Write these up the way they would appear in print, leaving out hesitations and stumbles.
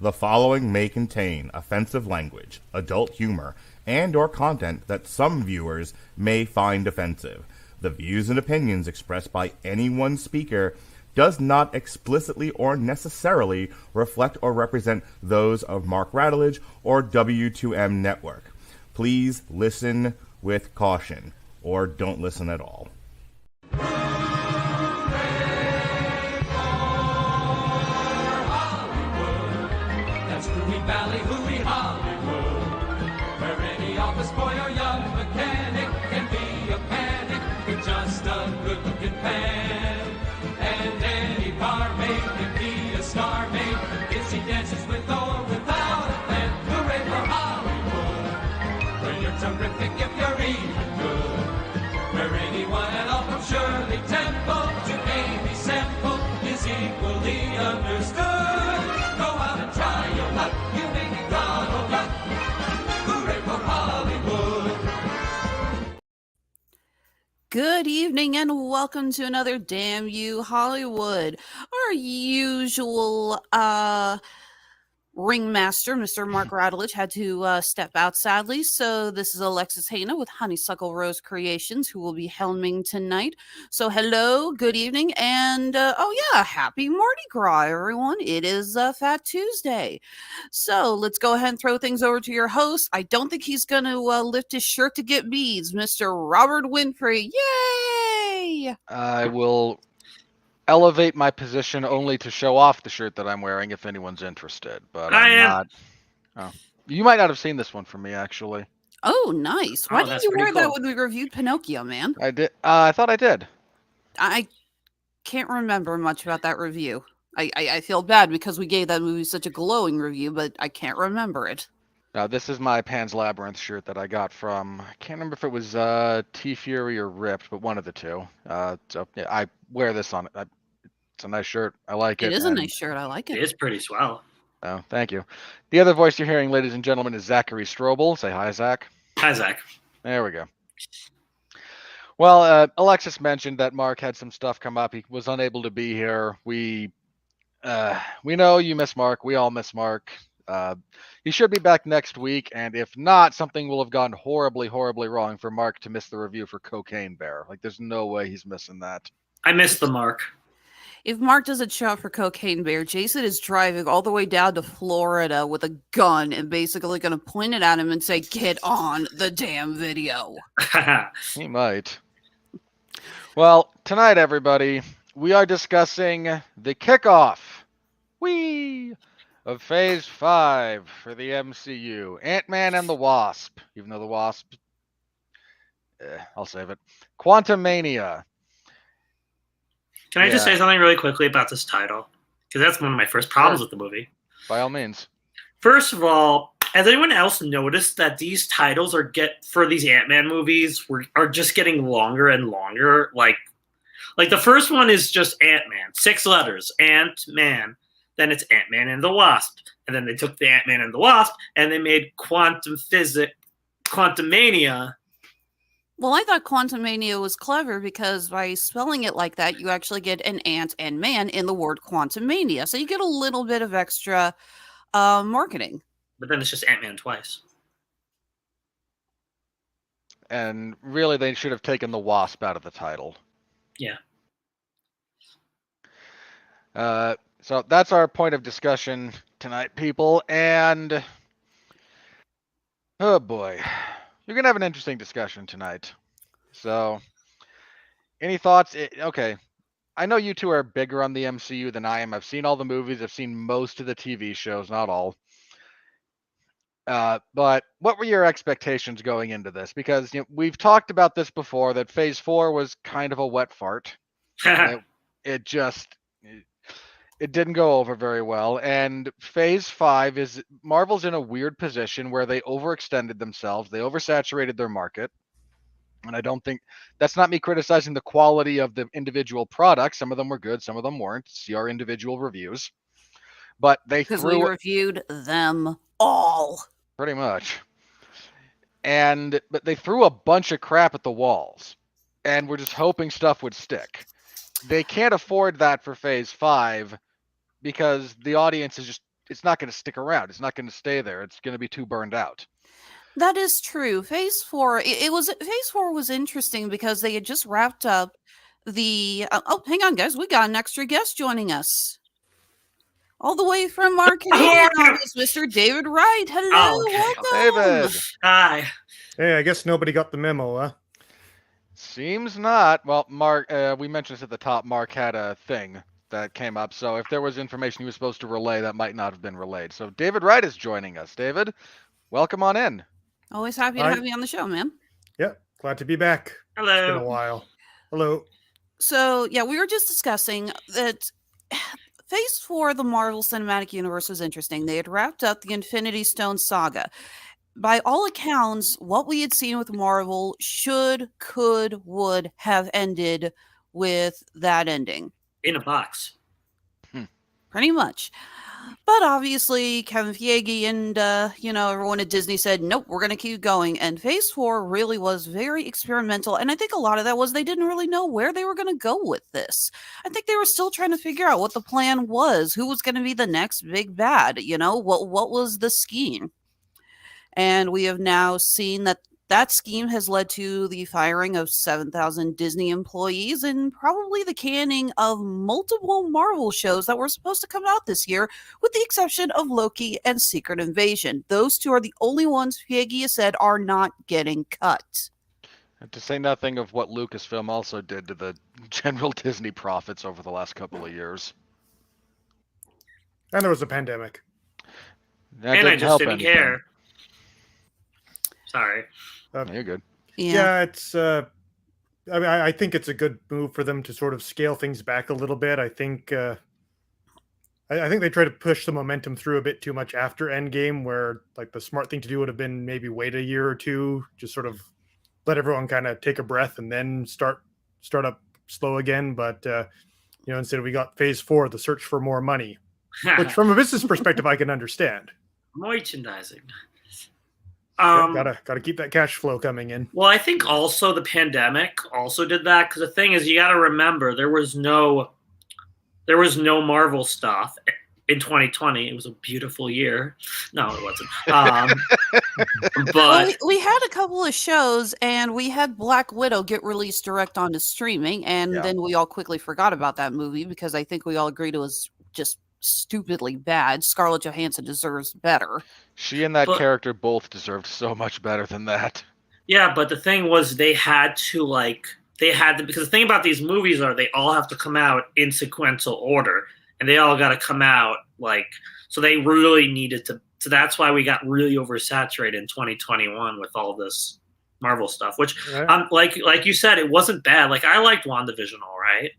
The following may contain offensive language, adult humor, and or content that some viewers may find offensive. The views and opinions expressed by any one speaker does not explicitly or necessarily reflect or represent those of Mark Radulich or W2M Network. Please listen with caution, or don't listen at all. Valley, hooey, Hollywood, where any office boy or young mechanic can be a panic with just a good-looking pan. And any barmaid can be a star maid if she dances with or without a plan. Hooray for Hollywood, where you're terrific if you're even good, where anyone at all from Shirley Temple to Amy Semple is equally understood. Go out and try your luck. Good evening and welcome to another Damn You Hollywood. Our usual ringmaster, Mr. Mark Radulich, had to step out sadly. So this is Alexis Hejna with Honeysuckle Rose Creations, who will be helming tonight. So hello, good evening, and happy Mardi Gras, everyone. It is Fat Tuesday. So let's go ahead and throw things over to your host. I don't think he's going to lift his shirt to get beads, Mr. Robert Winfree. Yay! I will elevate my position only to show off the shirt that I'm wearing if anyone's interested, but I'm not. Oh. You might not have seen this one from me, actually. Oh, nice. Why did you wear that when we reviewed Pinocchio, man? I did. I thought I did. I can't remember much about that review. I feel bad because we gave that movie such a glowing review, but I can't remember it. Now, this is my Pan's Labyrinth shirt that I got from, I can't remember if it was T-Fury or Ripped, but one of the two. So yeah, I wear this on it. It's a nice shirt. I like it. It is a nice shirt. I like it. It is pretty swell. Oh, thank you. The other voice you're hearing, ladies and gentlemen, is Zachary Strobel. Say hi, Zach. Hi, Zach. There we go. Well, Alexis mentioned that Mark had some stuff come up. He was unable to be here. We know you miss Mark. We all miss Mark. He should be back next week, and if not, something will have gone horribly, horribly wrong for Mark to miss the review for Cocaine Bear. Like, there's no way he's missing that. I missed the Mark. If Mark doesn't show up for Cocaine Bear, Jason is driving all the way down to Florida with a gun and basically going to point it at him and say, "Get on the damn video." He might. Well, tonight, everybody, we are discussing the kickoff of Phase 5 for the MCU. Ant-Man and the Wasp. Even though the Wasp... I'll save it. Quantumania. Can I just say something really quickly about this title? Because that's one of my first problems with the movie. By all means. First of all, has anyone else noticed that these titles for these Ant-Man movies are just getting longer and longer? Like the first one is just Ant-Man, 6 letters, Ant-Man. Then it's Ant-Man and the Wasp. And then they took the Ant-Man and the Wasp and they made Quantumania. Well, I thought Quantumania was clever because by spelling it like that, you actually get an ant and man in the word Quantumania. So you get a little bit of extra marketing. But then it's just Ant-Man twice. And really, they should have taken the Wasp out of the title. Yeah. So that's our point of discussion tonight, people. And, oh boy, you're going to have an interesting discussion tonight. So, any thoughts? Okay, I know you two are bigger on the MCU than I am. I've seen all the movies. I've seen most of the TV shows, not all. But what were your expectations going into this? Because we've talked about this before, that Phase 4 was kind of a wet fart. It didn't go over very well. And Phase 5 is Marvel's in a weird position where they overextended themselves. They oversaturated their market. And I don't think that's not me criticizing the quality of the individual products. Some of them were good. Some of them weren't. See our individual reviews. But we reviewed them all. Pretty much. But they threw a bunch of crap at the walls. And we're just hoping stuff would stick. They can't afford that for Phase 5 because the audience is just it's not going to stick around. It's not going to stay there. It's going to be too burned out. That is true. Phase 4, Phase 4 was interesting because they had just wrapped up the hang on guys, we got an extra guest joining us. All the way from our Canadian office, Mr. David Wright. Hello, welcome. David. Hi. Hey, I guess nobody got the memo, huh? Seems not. Well, Mark, we mentioned this at the top. Mark had a thing that came up. So if there was information he was supposed to relay, that might not have been relayed. So David Wright is joining us. David, welcome on in. Always happy to have you on the show, man. Yeah, glad to be back. Hello. It's been a while. Hello. So, yeah, we were just discussing that Phase 4 of the Marvel Cinematic Universe was interesting. They had wrapped up the Infinity Stone saga. By all accounts, what we had seen with Marvel would have ended with that ending. In a box. Pretty much. But obviously, Kevin Feige and, everyone at Disney said, nope, we're going to keep going. And Phase 4 really was very experimental. And I think a lot of that was they didn't really know where they were going to go with this. I think they were still trying to figure out what the plan was, who was going to be the next big bad, what was the scheme. And we have now seen that scheme has led to the firing of 7,000 Disney employees and probably the canning of multiple Marvel shows that were supposed to come out this year, with the exception of Loki and Secret Invasion. Those two are the only ones Feige has said are not getting cut. And to say nothing of what Lucasfilm also did to the general Disney profits over the last couple of years. And there was a pandemic. That And I just help didn't anything. care. Sorry. No, you're good. Yeah, it's. I think it's a good move for them to sort of scale things back a little bit. I think. I think they try to push the momentum through a bit too much after Endgame, where like the smart thing to do would have been maybe wait a year or two, just sort of let everyone kind of take a breath and then start up slow again. But instead we got Phase 4, the search for more money, which from a business perspective I can understand. Merchandising. Gotta keep that cash flow coming in. Well, I think also the pandemic also did that, because the thing is, you got to remember there was no Marvel stuff in 2020. It was a beautiful year. No, it wasn't. But we had a couple of shows, and we had Black Widow get released direct onto streaming, and then we all quickly forgot about that movie because I think we all agreed it was just stupidly bad. Scarlett Johansson deserves better. She and that character both deserved so much better than that. Yeah, but the thing was, they had to because the thing about these movies are they all have to come out in sequential order, and they all got to come out so they really needed to. So that's why we got really oversaturated in 2021 with all this Marvel stuff, which like you said, it wasn't bad. Like, I liked WandaVision, all right.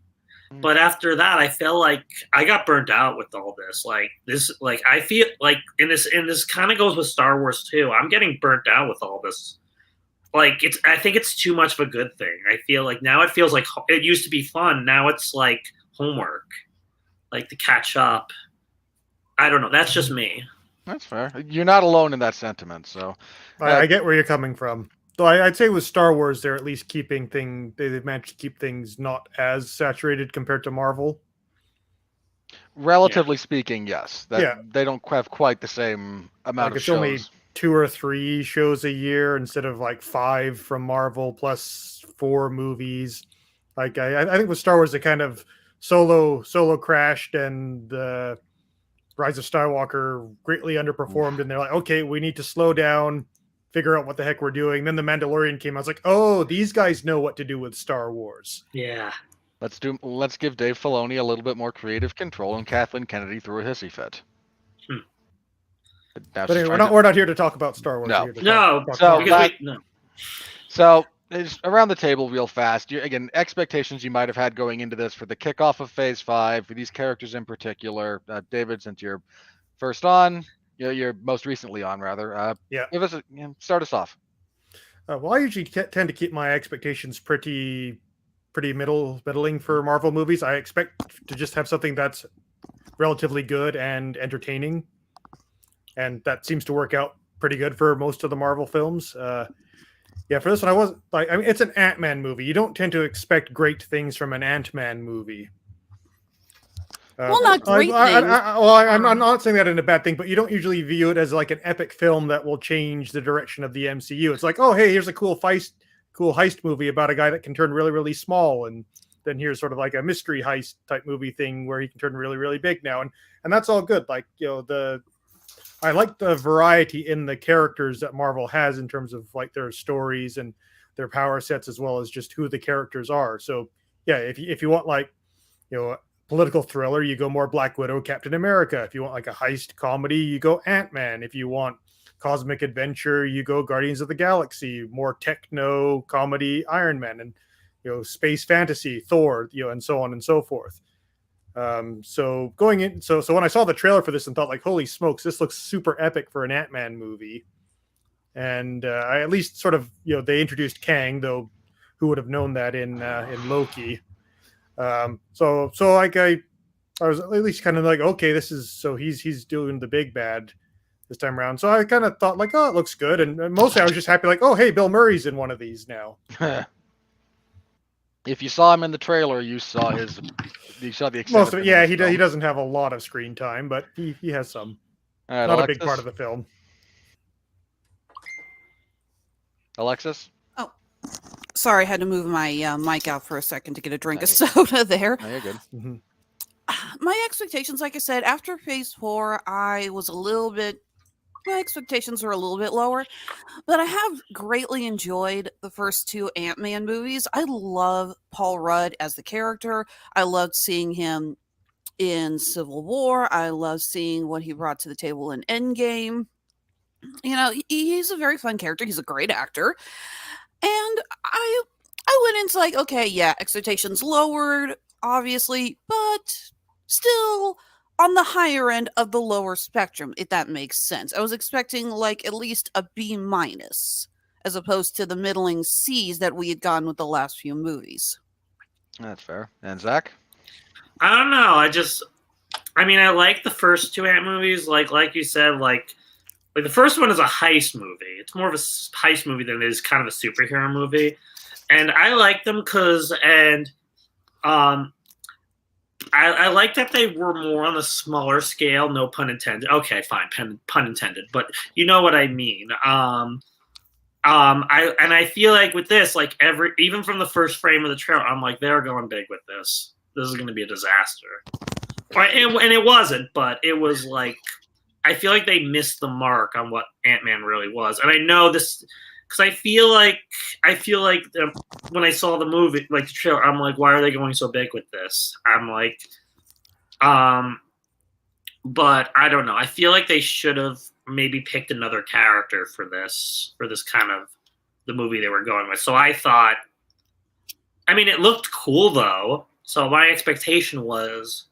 But after that, I feel like I got burnt out with all this. I feel like in this kind of goes with Star Wars too. I'm getting burnt out with all this. I think it's too much of a good thing. I feel like now it feels like it used to be fun. Now it's like homework, to catch up. I don't know. That's just me. That's fair. You're not alone in that sentiment. So I get where you're coming from. Though I'd say with Star Wars, they're at least they've managed to keep things not as saturated compared to Marvel. Relatively speaking, yes. They don't have quite the same amount of it's shows. only 2 or 3 shows a year instead of 5 from Marvel plus 4 movies. I think with Star Wars, they kind of Solo crashed, and the Rise of Skywalker greatly underperformed, and they're like, okay, we need to slow down, figure out what the heck we're doing. Then The Mandalorian came. I was like, oh, these guys know what to do with Star Wars. Yeah. Let's give Dave Filoni a little bit more creative control, and Kathleen Kennedy threw a hissy fit. But anyway, we're not here to talk about Star Wars. No. So it's around the table real fast. Again, expectations you might have had going into this for the kickoff of Phase 5, for these characters in particular. David, since you're first on, you're most recently on, rather. Give us start us off. Well, I usually tend to keep my expectations pretty middling for Marvel movies. I expect to just have something that's relatively good and entertaining, and that seems to work out pretty good for most of the Marvel films. For this one, it's an Ant-Man movie. You don't tend to expect great things from an Ant-Man movie. Well, not great things. I'm not saying that in a bad thing, but you don't usually view it as like an epic film that will change the direction of the MCU. It's like, oh, hey, here's a cool heist movie about a guy that can turn really, really small, and then here's sort of like a mystery heist type movie thing where he can turn really, really big now, and that's all good. Like, I like the variety in the characters that Marvel has in terms of like their stories and their power sets, as well as just who the characters are. So yeah, if you want like, political thriller, you go more Black Widow, Captain America. If you want like a heist comedy, you go Ant-Man. If you want cosmic adventure, you go Guardians of the Galaxy. More techno comedy, Iron Man, and space fantasy, Thor, and so on and so forth. So going in, so when I saw the trailer for this and thought like, holy smokes, this looks super epic for an Ant-Man movie. And I at least sort of, they introduced Kang, though who would have known that in Loki. So like I was at least kind of like, okay, this is, so he's doing the big bad this time around. So I kind of thought like, oh, it looks good. And mostly I was just happy like, oh, hey, Bill Murray's in one of these now. If you saw him in the trailer, you saw the extended Most of it, yeah. He film. doesn't have a lot of screen time, but he has some. All right, not Alexis? a big part of the film. Alexis? Sorry, I had to move my mic out for a second to get a drink of soda there. Oh, you're good. Mm-hmm. My expectations, like I said, after Phase 4, my expectations were a little bit lower, but I have greatly enjoyed the first two Ant-Man movies. I love Paul Rudd as the character. I loved seeing him in Civil War. I love seeing what he brought to the table in Endgame. He's a very fun character. He's a great actor. And I went into like, okay, yeah, expectations lowered, obviously, but still on the higher end of the lower spectrum, if that makes sense. I was expecting like at least a B-, as opposed to the middling C's that we had gotten with the last few movies. That's fair. And Zach? I don't know. I like the first two Ant movies. Like you said, like the first one is a heist movie. It's more of a heist movie than it is kind of a superhero movie. And I like them I like that they were more on a smaller scale. No pun intended. Okay, fine, pun intended. But you know what I mean. I feel like with this, like even from the first frame of the trailer, I'm like, they're going big with this. This is going to be a disaster. And it wasn't, but it was like, I feel like they missed the mark on what Ant-Man really was. And I know this because I feel like when I saw the movie, like the trailer, I'm like, why are they going so big with this? I'm like, but I don't know. I feel like they should have maybe picked another character for this kind of the movie they were going with. So I thought, it looked cool though. So my expectation was,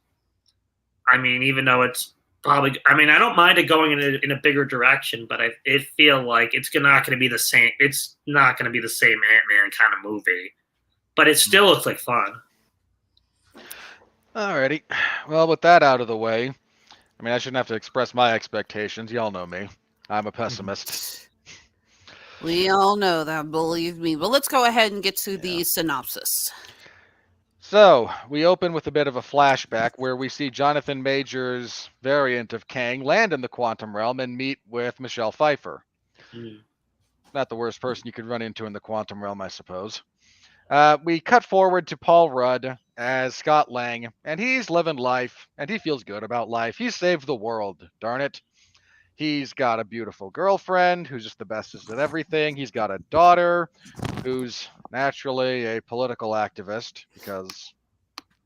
even though it's probably, I don't mind it going in a bigger direction, but I feel like it's not going to be the same. It's not going to be the same Ant-Man kind of movie, but it still looks like fun. Alrighty. Well, with that out of the way, I shouldn't have to express my expectations. Y'all know me. I'm a pessimist. We all know that, believe me. But let's go ahead and get to the synopsis. So, we open with a bit of a flashback where we see Jonathan Major's variant of Kang land in the quantum realm and meet with Michelle Pfeiffer. Not the worst person you could run into in the quantum realm, I suppose. We cut forward to Paul Rudd as Scott Lang, and he's living life, and he feels good about life. He's saved the world, darn it. He's got a beautiful girlfriend who's just the bestest at everything. He's got a daughter who's naturally a political activist because,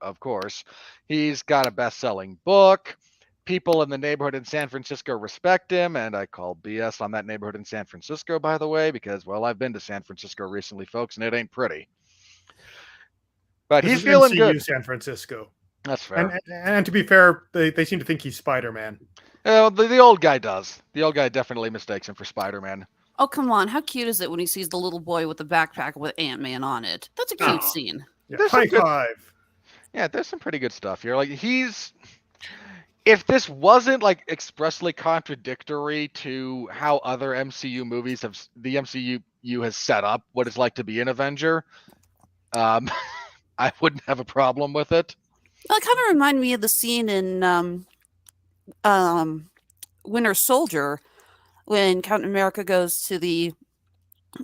of course. He's got a best-selling book. People in the neighborhood in San Francisco respect him, and I call BS on that neighborhood in San Francisco, by the way, because, well, I've been to San Francisco recently, folks, and it ain't pretty. But he's feeling MCU good. San Francisco. That's fair. And to be fair, they seem to think he's Spider-Man. The old guy does. The old guy definitely mistakes him for Spider-Man. Oh, come on. How cute is it when he sees the little boy with the backpack with Ant-Man on it? That's a cute scene. Yeah, high five. Yeah, there's some pretty good stuff here. Like, if this wasn't like expressly contradictory to how other MCU movies the MCU has set up what it's like to be an Avenger, I wouldn't have a problem with it. Well, it kind of reminded me of the scene in Winter Soldier when Captain America goes to the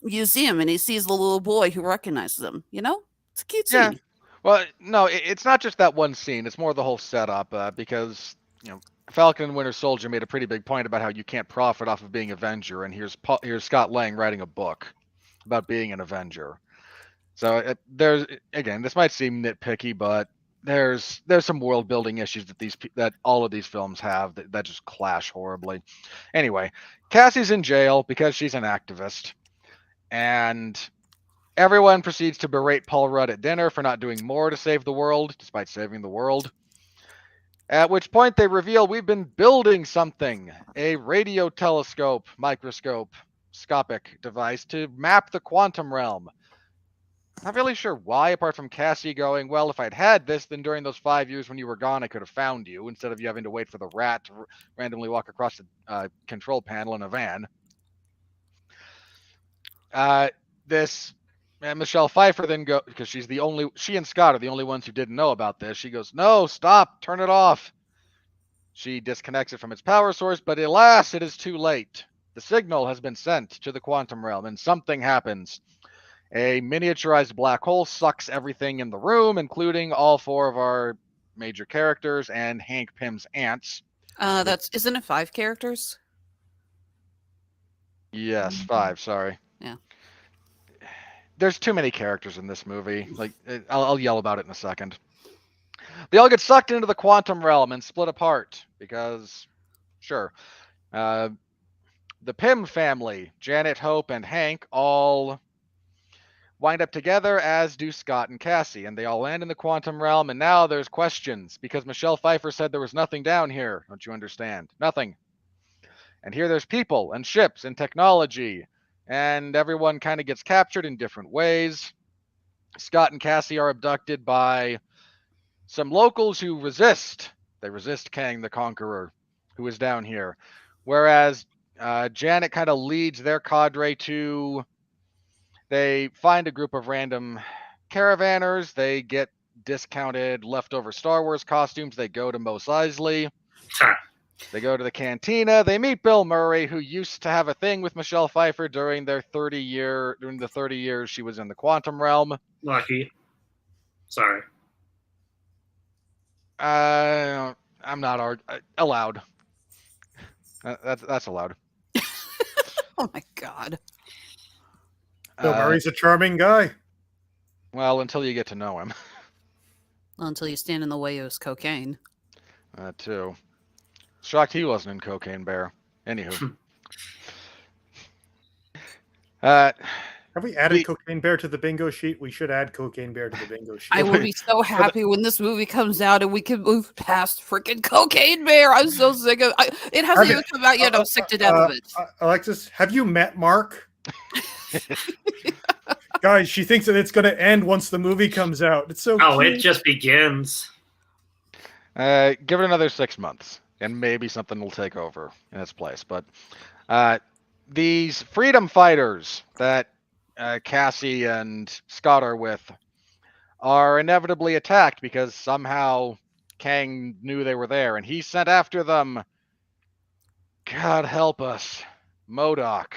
museum and he sees the little boy who recognizes him. You know, it's a cute Yeah. scene. Well, no, it's not just that one scene. It's more the whole setup because Falcon and Winter Soldier made a pretty big point about how you can't profit off of being Avenger, and here's Scott Lang writing a book about being an Avenger. So there's again, this might seem nitpicky, but there's some world building issues that all of these films have that just clash horribly. Anyway, Cassie's in jail because she's an activist, and everyone proceeds to berate Paul Rudd at dinner for not doing more to save the world, despite saving the world. At which point they reveal we've been building something, a radio telescope, microscopic device to map the quantum realm. Not really sure why, apart from Cassie going, well, if I'd had this, then during those 5 years when you were gone, I could have found you, instead of you having to wait for the rat to randomly walk across the control panel in a van. Michelle Pfeiffer then go, because she and Scott are the only ones who didn't know about this. She goes, no, stop, turn it off. She disconnects it from its power source, but alas, it is too late. The signal has been sent to the quantum realm, and something happens. A miniaturized black hole sucks everything in the room, including all 4 of our major characters and Hank Pym's aunts. Isn't it 5 characters? Yes, 5. Sorry. Yeah. There's too many characters in this movie. Like, I'll yell about it in a second. They all get sucked into the quantum realm and split apart because, sure. The Pym family, Janet, Hope, and Hank, all wind up together, as do Scott and Cassie, and they all land in the quantum realm, and now there's questions, because Michelle Pfeiffer said there was nothing down here. Don't you understand? Nothing. And here there's people, and ships, and technology, and everyone kind of gets captured in different ways. Scott and Cassie are abducted by some locals who resist. They resist Kang the Conqueror, who is down here. Whereas Janet kind of leads their cadre to... They find a group of random caravanners. They get discounted leftover Star Wars costumes. They go to Mos Eisley. They go to the cantina. They meet Bill Murray, who used to have a thing with Michelle Pfeiffer during the 30 years she was in the quantum realm. Lucky. Sorry. I'm not allowed. That's allowed. Oh my god. Bill Murray's a charming guy. Well, until you get to know him. Well, until you stand in the way of his cocaine. That too. Shocked he wasn't in Cocaine Bear. Anywho. Have we added Cocaine Bear to the bingo sheet? We should add Cocaine Bear to the bingo sheet. I will be so happy when this movie comes out and we can move past freaking Cocaine Bear. I'm so sick of it. Hasn't even come out yet. I'm sick to death of it. Alexis, have you met Mark? Guys, she thinks that it's going to end once the movie comes out. It's so cute. It just begins. Give it another 6 months, and maybe something will take over in its place. But these freedom fighters that Cassie and Scott are with are inevitably attacked because somehow Kang knew they were there, and he sent after them. God help us, MODOK.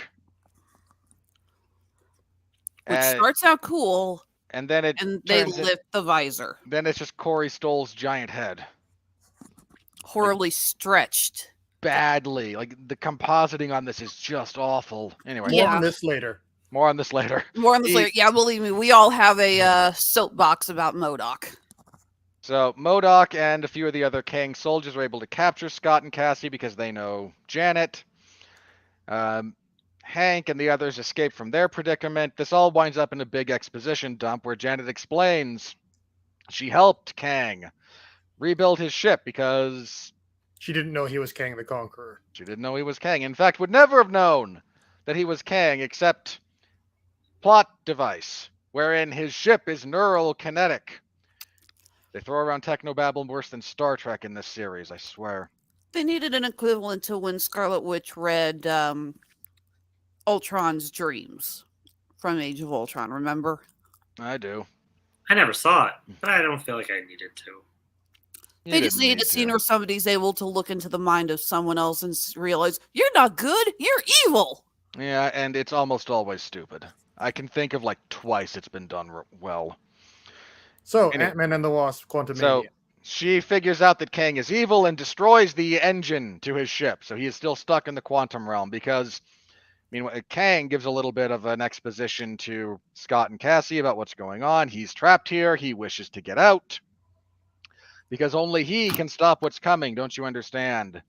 Which starts out cool, and then they lift the visor. Then it's just Corey Stoll's giant head, horribly stretched, badly. Like the compositing on this is just awful. Anyway, more on this later. Yeah, believe me, we all have a soapbox about MODOK. So MODOK and a few of the other Kang soldiers were able to capture Scott and Cassie because they know Janet. Hank and the others escape from their predicament. This all winds up in a big exposition dump where Janet explains she helped Kang rebuild his ship because she didn't know he was Kang the Conqueror. She didn't know he was Kang. In fact, would never have known that he was Kang except plot device, wherein his ship is neural kinetic. They throw around technobabble worse than Star Trek in this series, I swear. They needed an equivalent to when Scarlet Witch read Ultron's dreams from Age of Ultron, remember? I do. I never saw it, but I don't feel like I needed to. They just need a scene where somebody's able to look into the mind of someone else and realize, you're not good, you're evil. Yeah, and it's almost always stupid. I can think of like twice it's been done well. So, Anyway. Ant-Man and the Wasp, Quantumania. So she figures out that Kang is evil and destroys the engine to his ship. So he is still stuck in the quantum realm because, meanwhile, Kang gives a little bit of an exposition to Scott and Cassie about what's going on. He's trapped here. He wishes to get out because only he can stop what's coming. Don't you understand?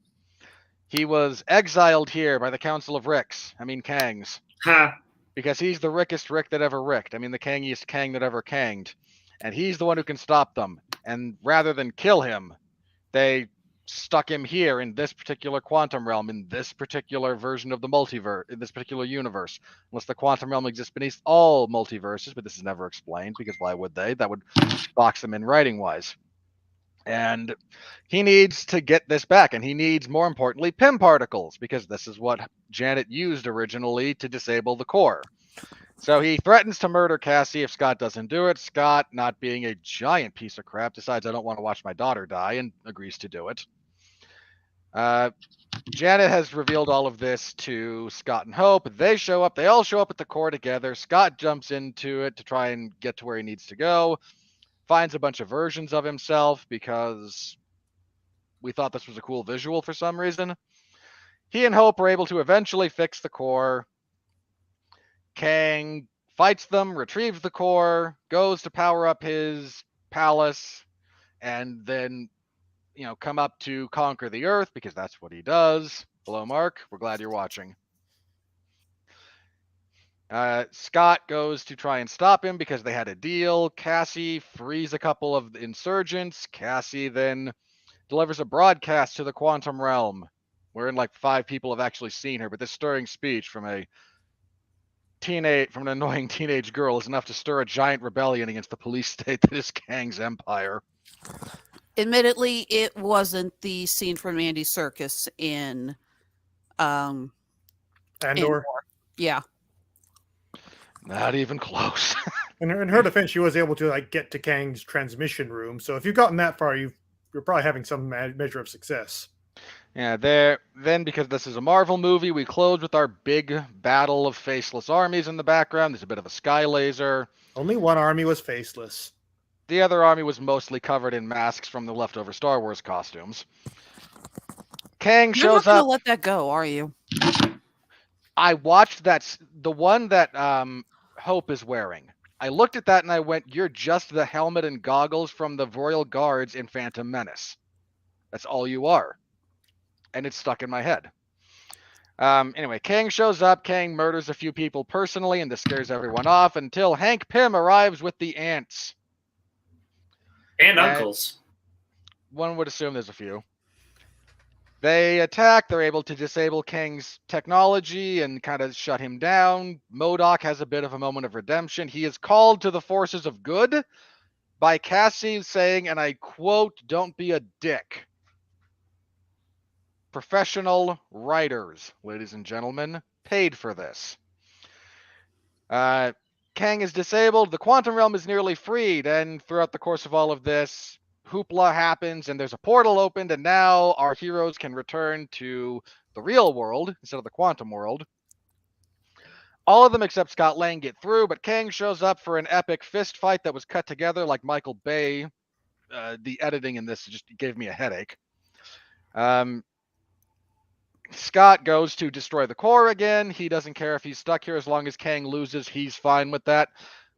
He was exiled here by the Council of Ricks. I mean, Kangs. Huh. Because he's the rickest Rick that ever ricked. I mean, the Kangiest Kang that ever kanged. And he's the one who can stop them. And rather than kill him, they stuck him here in this particular quantum realm, in this particular version of the multiverse, in this particular universe. Unless the quantum realm exists beneath all multiverses, but this is never explained, because why would they? That would box them in writing-wise. And he needs to get this back, and he needs, more importantly, Pym particles, because this is what Janet used originally to disable the core. So he threatens to murder Cassie if Scott doesn't do it. Scott, not being a giant piece of crap, decides I don't want to watch my daughter die and agrees to do it. Janet has revealed all of this to Scott and Hope. They show up. They all show up at the core together. Scott jumps into it to try and get to where he needs to go. Finds a bunch of versions of himself because we thought this was a cool visual for some reason. He and Hope are able to eventually fix the core. Kang fights them, retrieves the core, goes to power up his palace, and then, come up to conquer the Earth, because that's what he does. Hello, Mark. We're glad you're watching. Scott goes to try and stop him because they had a deal. Cassie frees a couple of insurgents. Cassie then delivers a broadcast to the quantum realm, wherein like 5 people have actually seen her, but this stirring speech from an annoying teenage girl is enough to stir a giant rebellion against the police state that is Kang's empire. Admittedly, it wasn't the scene from Andy Serkis in Andor. Yeah. Not even close. In her defense, she was able to get to Kang's transmission room. So if you've gotten that far, you're probably having some measure of success. Yeah, then because this is a Marvel movie, we close with our big battle of faceless armies in the background. There's a bit of a sky laser. Only one army was faceless. The other army was mostly covered in masks from the leftover Star Wars costumes. Kang You're not shows gonna up. let that go, are you? I watched the one that Hope is wearing. I looked at that and I went, "You're just the helmet and goggles from the Royal Guards in Phantom Menace. That's all you are." And it's stuck in my head. Anyway, Kang shows up. Kang murders a few people personally, and this scares everyone off until Hank Pym arrives with the ants. And uncles. One would assume there's a few. They attack. They're able to disable Kang's technology and kind of shut him down. MODOK has a bit of a moment of redemption. He is called to the forces of good by Cassie saying, and I quote, "Don't be a dick." Professional writers, ladies and gentlemen, paid for this. Kang is disabled. The quantum realm is nearly freed. And throughout the course of all of this, hoopla happens and there's a portal opened. And now our heroes can return to the real world instead of the quantum world. All of them except Scott Lang get through, but Kang shows up for an epic fist fight that was cut together like Michael Bay. The editing in this just gave me a headache. Scott goes to destroy the core again. He doesn't care if he's stuck here as long as Kang loses. He's fine with that.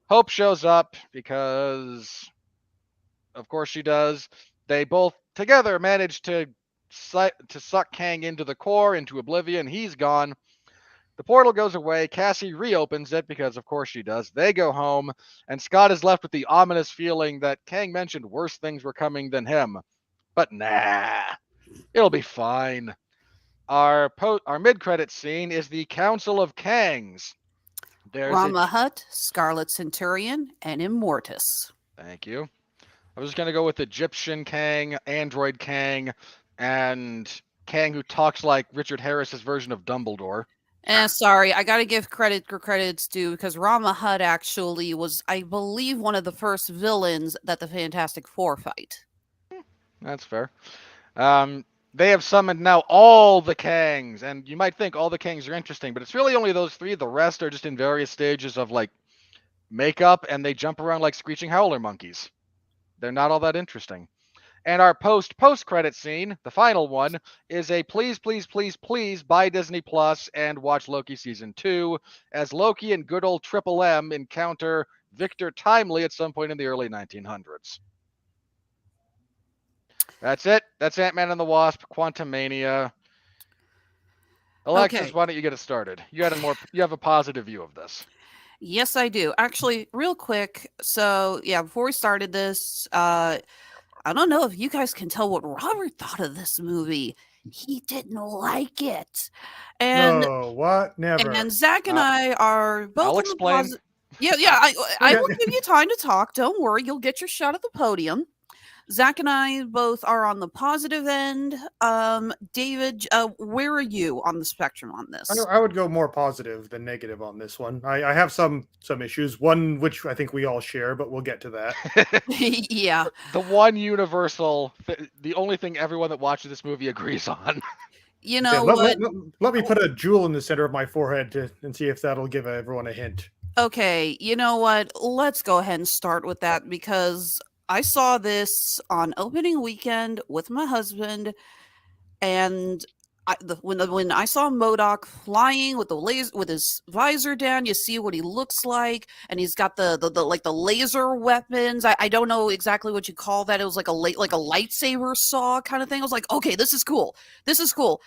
Hope shows up because, of course, she does. They both together manage to suck Kang into the core, into oblivion. He's gone. The portal goes away. Cassie reopens it because, of course, she does. They go home, and Scott is left with the ominous feeling that Kang mentioned worse things were coming than him. But nah, it'll be fine. Our mid-credit scene is the Council of Kangs. There's Rama Hutt, Scarlet Centurion, and Immortus. Thank you. I was just going to go with Egyptian Kang, Android Kang, and Kang who talks like Richard Harris's version of Dumbledore. Sorry, I gotta give credit where credit's due because Rama Hutt actually was, I believe, one of the first villains that the Fantastic Four fight. That's fair. They have summoned now all the Kangs, and you might think all the Kangs are interesting, but it's really only those 3. The rest are just in various stages of like makeup, and they jump around like screeching howler monkeys. They're not all that interesting. And our post-credit scene, the final one, is a please buy Disney Plus and watch Loki season 2, as Loki and good old Triple M encounter Victor Timely at some point in the early 1900s. That's it. That's Ant-Man and the Wasp, Quantumania. Alexis, Okay. why don't you get us started? You have a positive view of this. Yes, I do. Actually, real quick. So, yeah, before we started this, I don't know if you guys can tell what Robert thought of this movie. He didn't like it. And No, what? Never. and Zach and I are both I'll on the explain. Yeah, I will give you time to talk. Don't worry, you'll get your shot at the podium. Zach and I both are on the positive end. David, where are you on the spectrum on this? I would go more positive than negative on this one. I have some issues, one which I think we all share, but we'll get to that. Yeah. The one universal, the only thing everyone that watches this movie agrees on. You know Yeah, what? let me put a jewel in the center of my forehead and see if that'll give everyone a hint. Okay, you know what? Let's go ahead and start with that because I saw this on opening weekend with my husband, and when I saw MODOK flying with the laser with his visor down, you see what he looks like, and he's got the laser weapons. I don't know exactly what you call that. It was like a lightsaber saw kind of thing. I was like, okay, this is cool. This is cool.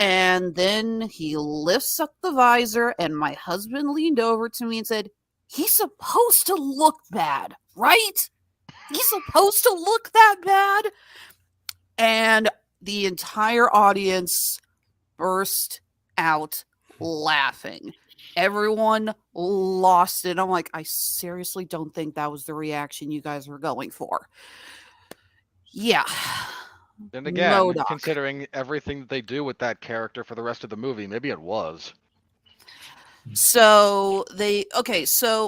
And then he lifts up the visor, and my husband leaned over to me and said, "He's supposed to look bad, right? He's supposed to look that bad." And the entire audience burst out laughing. Everyone lost it. I'm like, I seriously don't think that was the reaction you guys were going for. Yeah. And again, MODOK. considering everything that they do with that character for the rest of the movie, maybe it was. So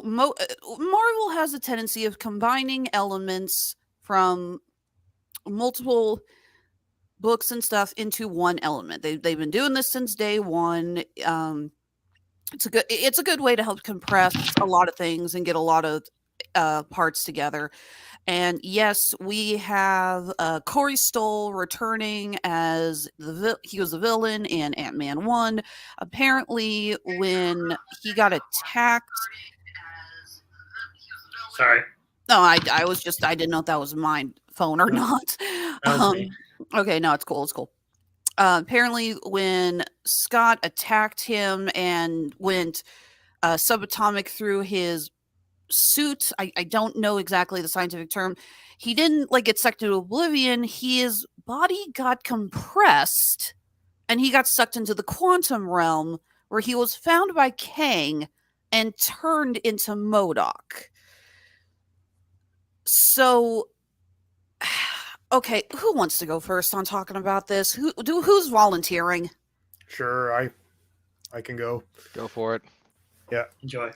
Marvel has a tendency of combining elements from multiple books and stuff into one element. They've been doing this since day one. It's a good way to help compress a lot of things and get a lot of parts together. And yes, we have Corey Stoll returning as he was the villain in Ant-Man 1. Apparently, when he got attacked. Sorry. No, I didn't know if that was my phone or not. That was me. Okay, no, it's cool. It's cool. Apparently, when Scott attacked him and went subatomic through his suit, I don't know exactly the scientific term, he didn't get sucked into oblivion. His body got compressed and he got sucked into the quantum realm where he was found by Kang and turned into MODOK. So okay, who wants to go first on talking about this? Who's volunteering? Sure, I can go. Go for it. Yeah. Enjoy.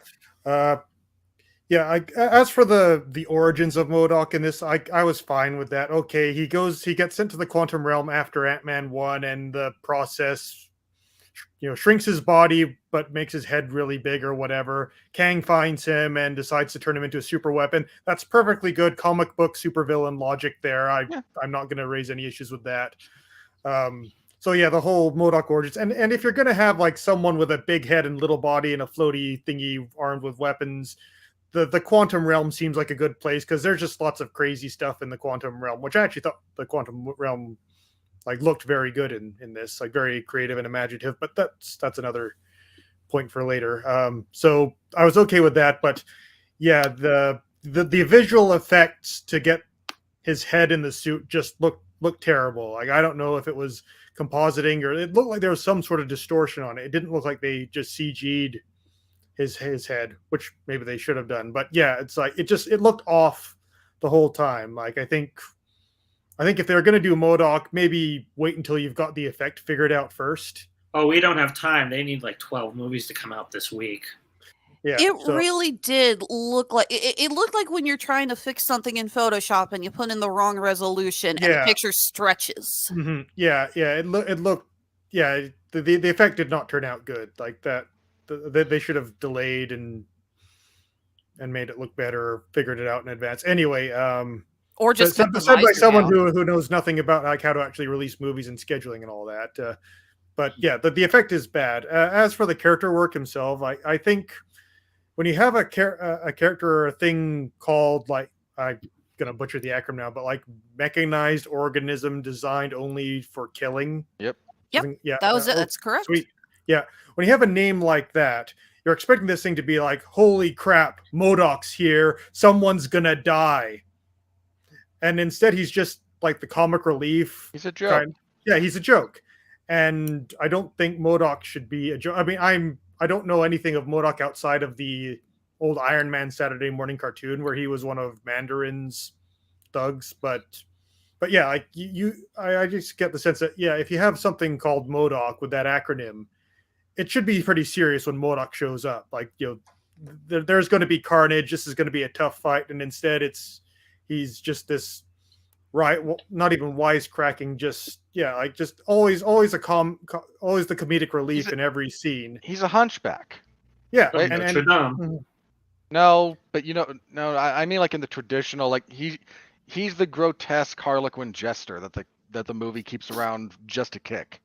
Yeah, as for the origins of MODOK in this, I was fine with that. Okay, he gets sent to the quantum realm after Ant-Man 1, and the process, shrinks his body but makes his head really big or whatever. Kang finds him and decides to turn him into a super weapon. That's perfectly good comic book supervillain logic there. I'm not going to raise any issues with that. So yeah, the whole MODOK origins, and if you're going to have someone with a big head and little body and a floaty thingy armed with weapons, the quantum realm seems like a good place because there's just lots of crazy stuff in the quantum realm, which I actually thought the quantum realm looked very good in this, very creative and imaginative, but that's another point for later. So I was okay with that, but yeah, the visual effects to get his head in the suit just looked terrible. I don't know if it was compositing or it looked like there was some sort of distortion on it. It didn't look like they just CG'd his head, which maybe they should have done. But yeah, it's it looked off the whole time. I think if they're going to do MODOK, maybe wait until you've got the effect figured out first. Oh, we don't have time. They need 12 movies to come out this week. Yeah, It so really did look like it looked like when you're trying to fix something in Photoshop and you put in the wrong resolution and the Yeah. picture stretches. Yeah, yeah. It looked. Yeah, the effect did not turn out good. Like that, they should have delayed and made it look better, or figured it out in advance. Anyway, Or just said cut the by visor someone down. who knows nothing about like how to actually release movies and scheduling and all that. But yeah, the effect is bad. As for the character work himself, I think when you have a character or a thing called, like, I'm gonna butcher the acronym now, but like mechanized organism designed only for killing. Yep. Yep, Yeah, that was it. That's correct. sweet. Yeah, when you have a name like that, you're expecting this thing to be like, holy crap, MODOK's here, someone's gonna die. And instead he's just like the comic relief. He's a joke. Yeah, he's a joke. And I don't think MODOK should be a joke. I mean, I don't know anything of MODOK outside of the old Iron Man Saturday morning cartoon where he was one of Mandarin's thugs, but yeah, like I just get the sense that, yeah, if you have something called MODOK with that acronym, it should be pretty serious when MODOK shows up. Like, there's going to be carnage. This is going to be a tough fight, and instead he's just this, right? Well, not even wisecracking. Just always always the comedic relief in every scene. He's a hunchback. Yeah, Right? Notre Dame. No, but no, I mean like in the traditional, like he's the grotesque Harlequin jester that the movie keeps around just to kick.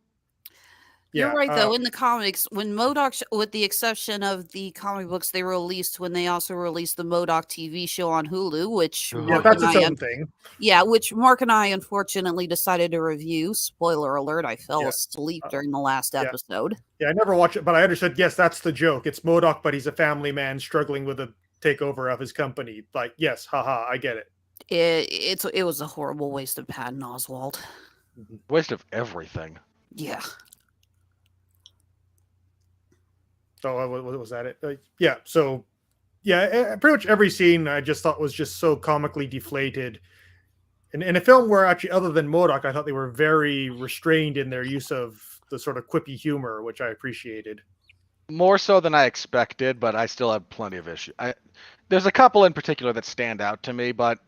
You're right, though. In the comics, when MODOK, with the exception of the comic books they released, when they also released the MODOK TV show on Hulu, which that's its own thing. Yeah, which Mark and I unfortunately decided to review. Spoiler alert, I fell asleep during the last episode. Yeah, I never watched it, but I understood, yes, that's the joke. It's MODOK, but he's a family man struggling with a takeover of his company. Like, yes, haha, I get it. It was a horrible waste of Patton Oswalt. Waste of everything. Yeah. So was that it? Yeah. So yeah, pretty much every scene I just thought was just so comically deflated. In a film where actually, other than MODOK, I thought they were very restrained in their use of the sort of quippy humor, which I appreciated. More so than I expected, but I still have plenty of issues. There's a couple in particular that stand out to me, but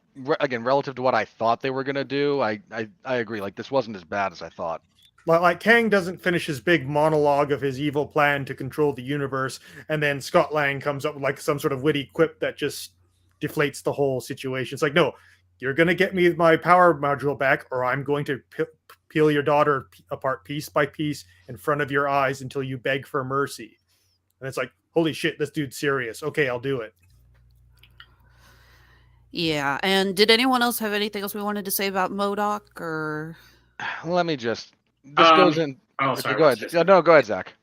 again, relative to what I thought they were gonna do, I agree. Like, this wasn't as bad as I thought. Like, Kang doesn't finish his big monologue of his evil plan to control the universe, and then Scott Lang comes up with like some sort of witty quip that just deflates the whole situation. It's like, no, you're going to get me my power module back, or I'm going to peel your daughter apart piece by piece in front of your eyes until you beg for mercy. And it's like, holy shit, this dude's serious. Okay, I'll do it. Yeah, and did anyone else have anything else we wanted to say about MODOK, or? Let me just... This goes in... Oh, okay, sorry. go ahead. No, go ahead, Zach.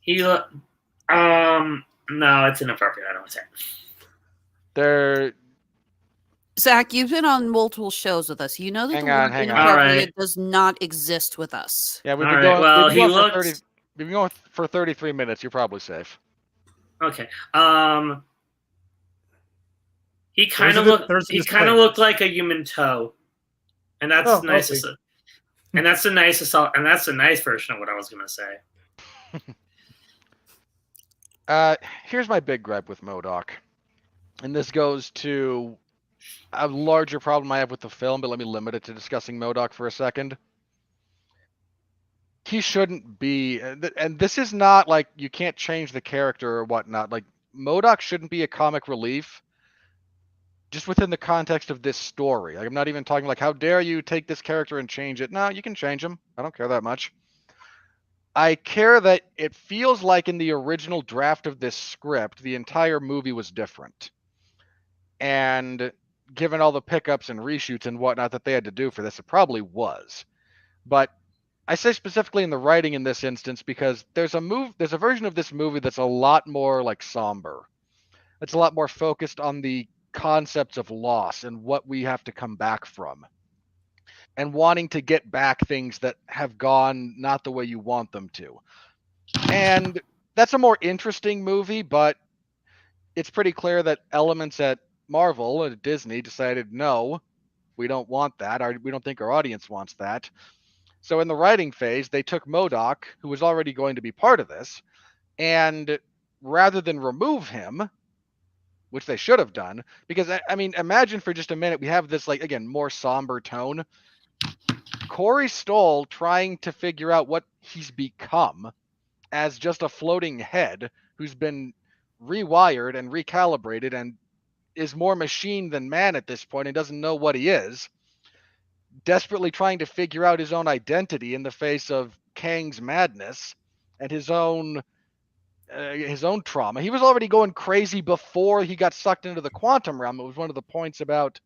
No, it's inappropriate. I don't want to say it. Zach, you've been on multiple shows with us. You know that Hang the on, word hang on. inappropriate does not exist with us. Yeah, we've All been right, well, he going for looks- We've been going for 33 minutes. You're probably safe. Okay. He kind of looked like a human toe, and that's nice. Okay. And that's the nicest. And that's the nice version of what I was gonna say. Here's my big gripe with MODOK, and this goes to a larger problem I have with the film, but let me limit it to discussing MODOK for a second. He shouldn't be, and this is not like you can't change the character or whatnot. Like, MODOK shouldn't be a comic relief just within the context of this story. Like, I'm not even talking like, how dare you take this character and change it? No, you can change him. I don't care that much. I care that it feels like in the original draft of this script, the entire movie was different. And given all the pickups and reshoots and whatnot that they had to do for this, it probably was. But I say specifically in the writing in this instance because there's a version of this movie that's a lot more like somber. It's a lot more focused on the concepts of loss and what we have to come back from, and wanting to get back things that have gone not the way you want them to. And that's a more interesting movie, but it's pretty clear that elements at Marvel and Disney decided, no, we don't want that. We don't think our audience wants that. So in the writing phase, they took MODOK, who was already going to be part of this, and rather than remove him, which they should have done, because I mean, imagine for just a minute we have this, like, again, more somber tone. Corey Stoll trying to figure out what he's become as just a floating head who's been rewired and recalibrated and is more machine than man at this point and doesn't know what he is, desperately trying to figure out his own identity in the face of Kang's madness and his own trauma. He was already going crazy before he got sucked into the quantum realm. It was one of the points about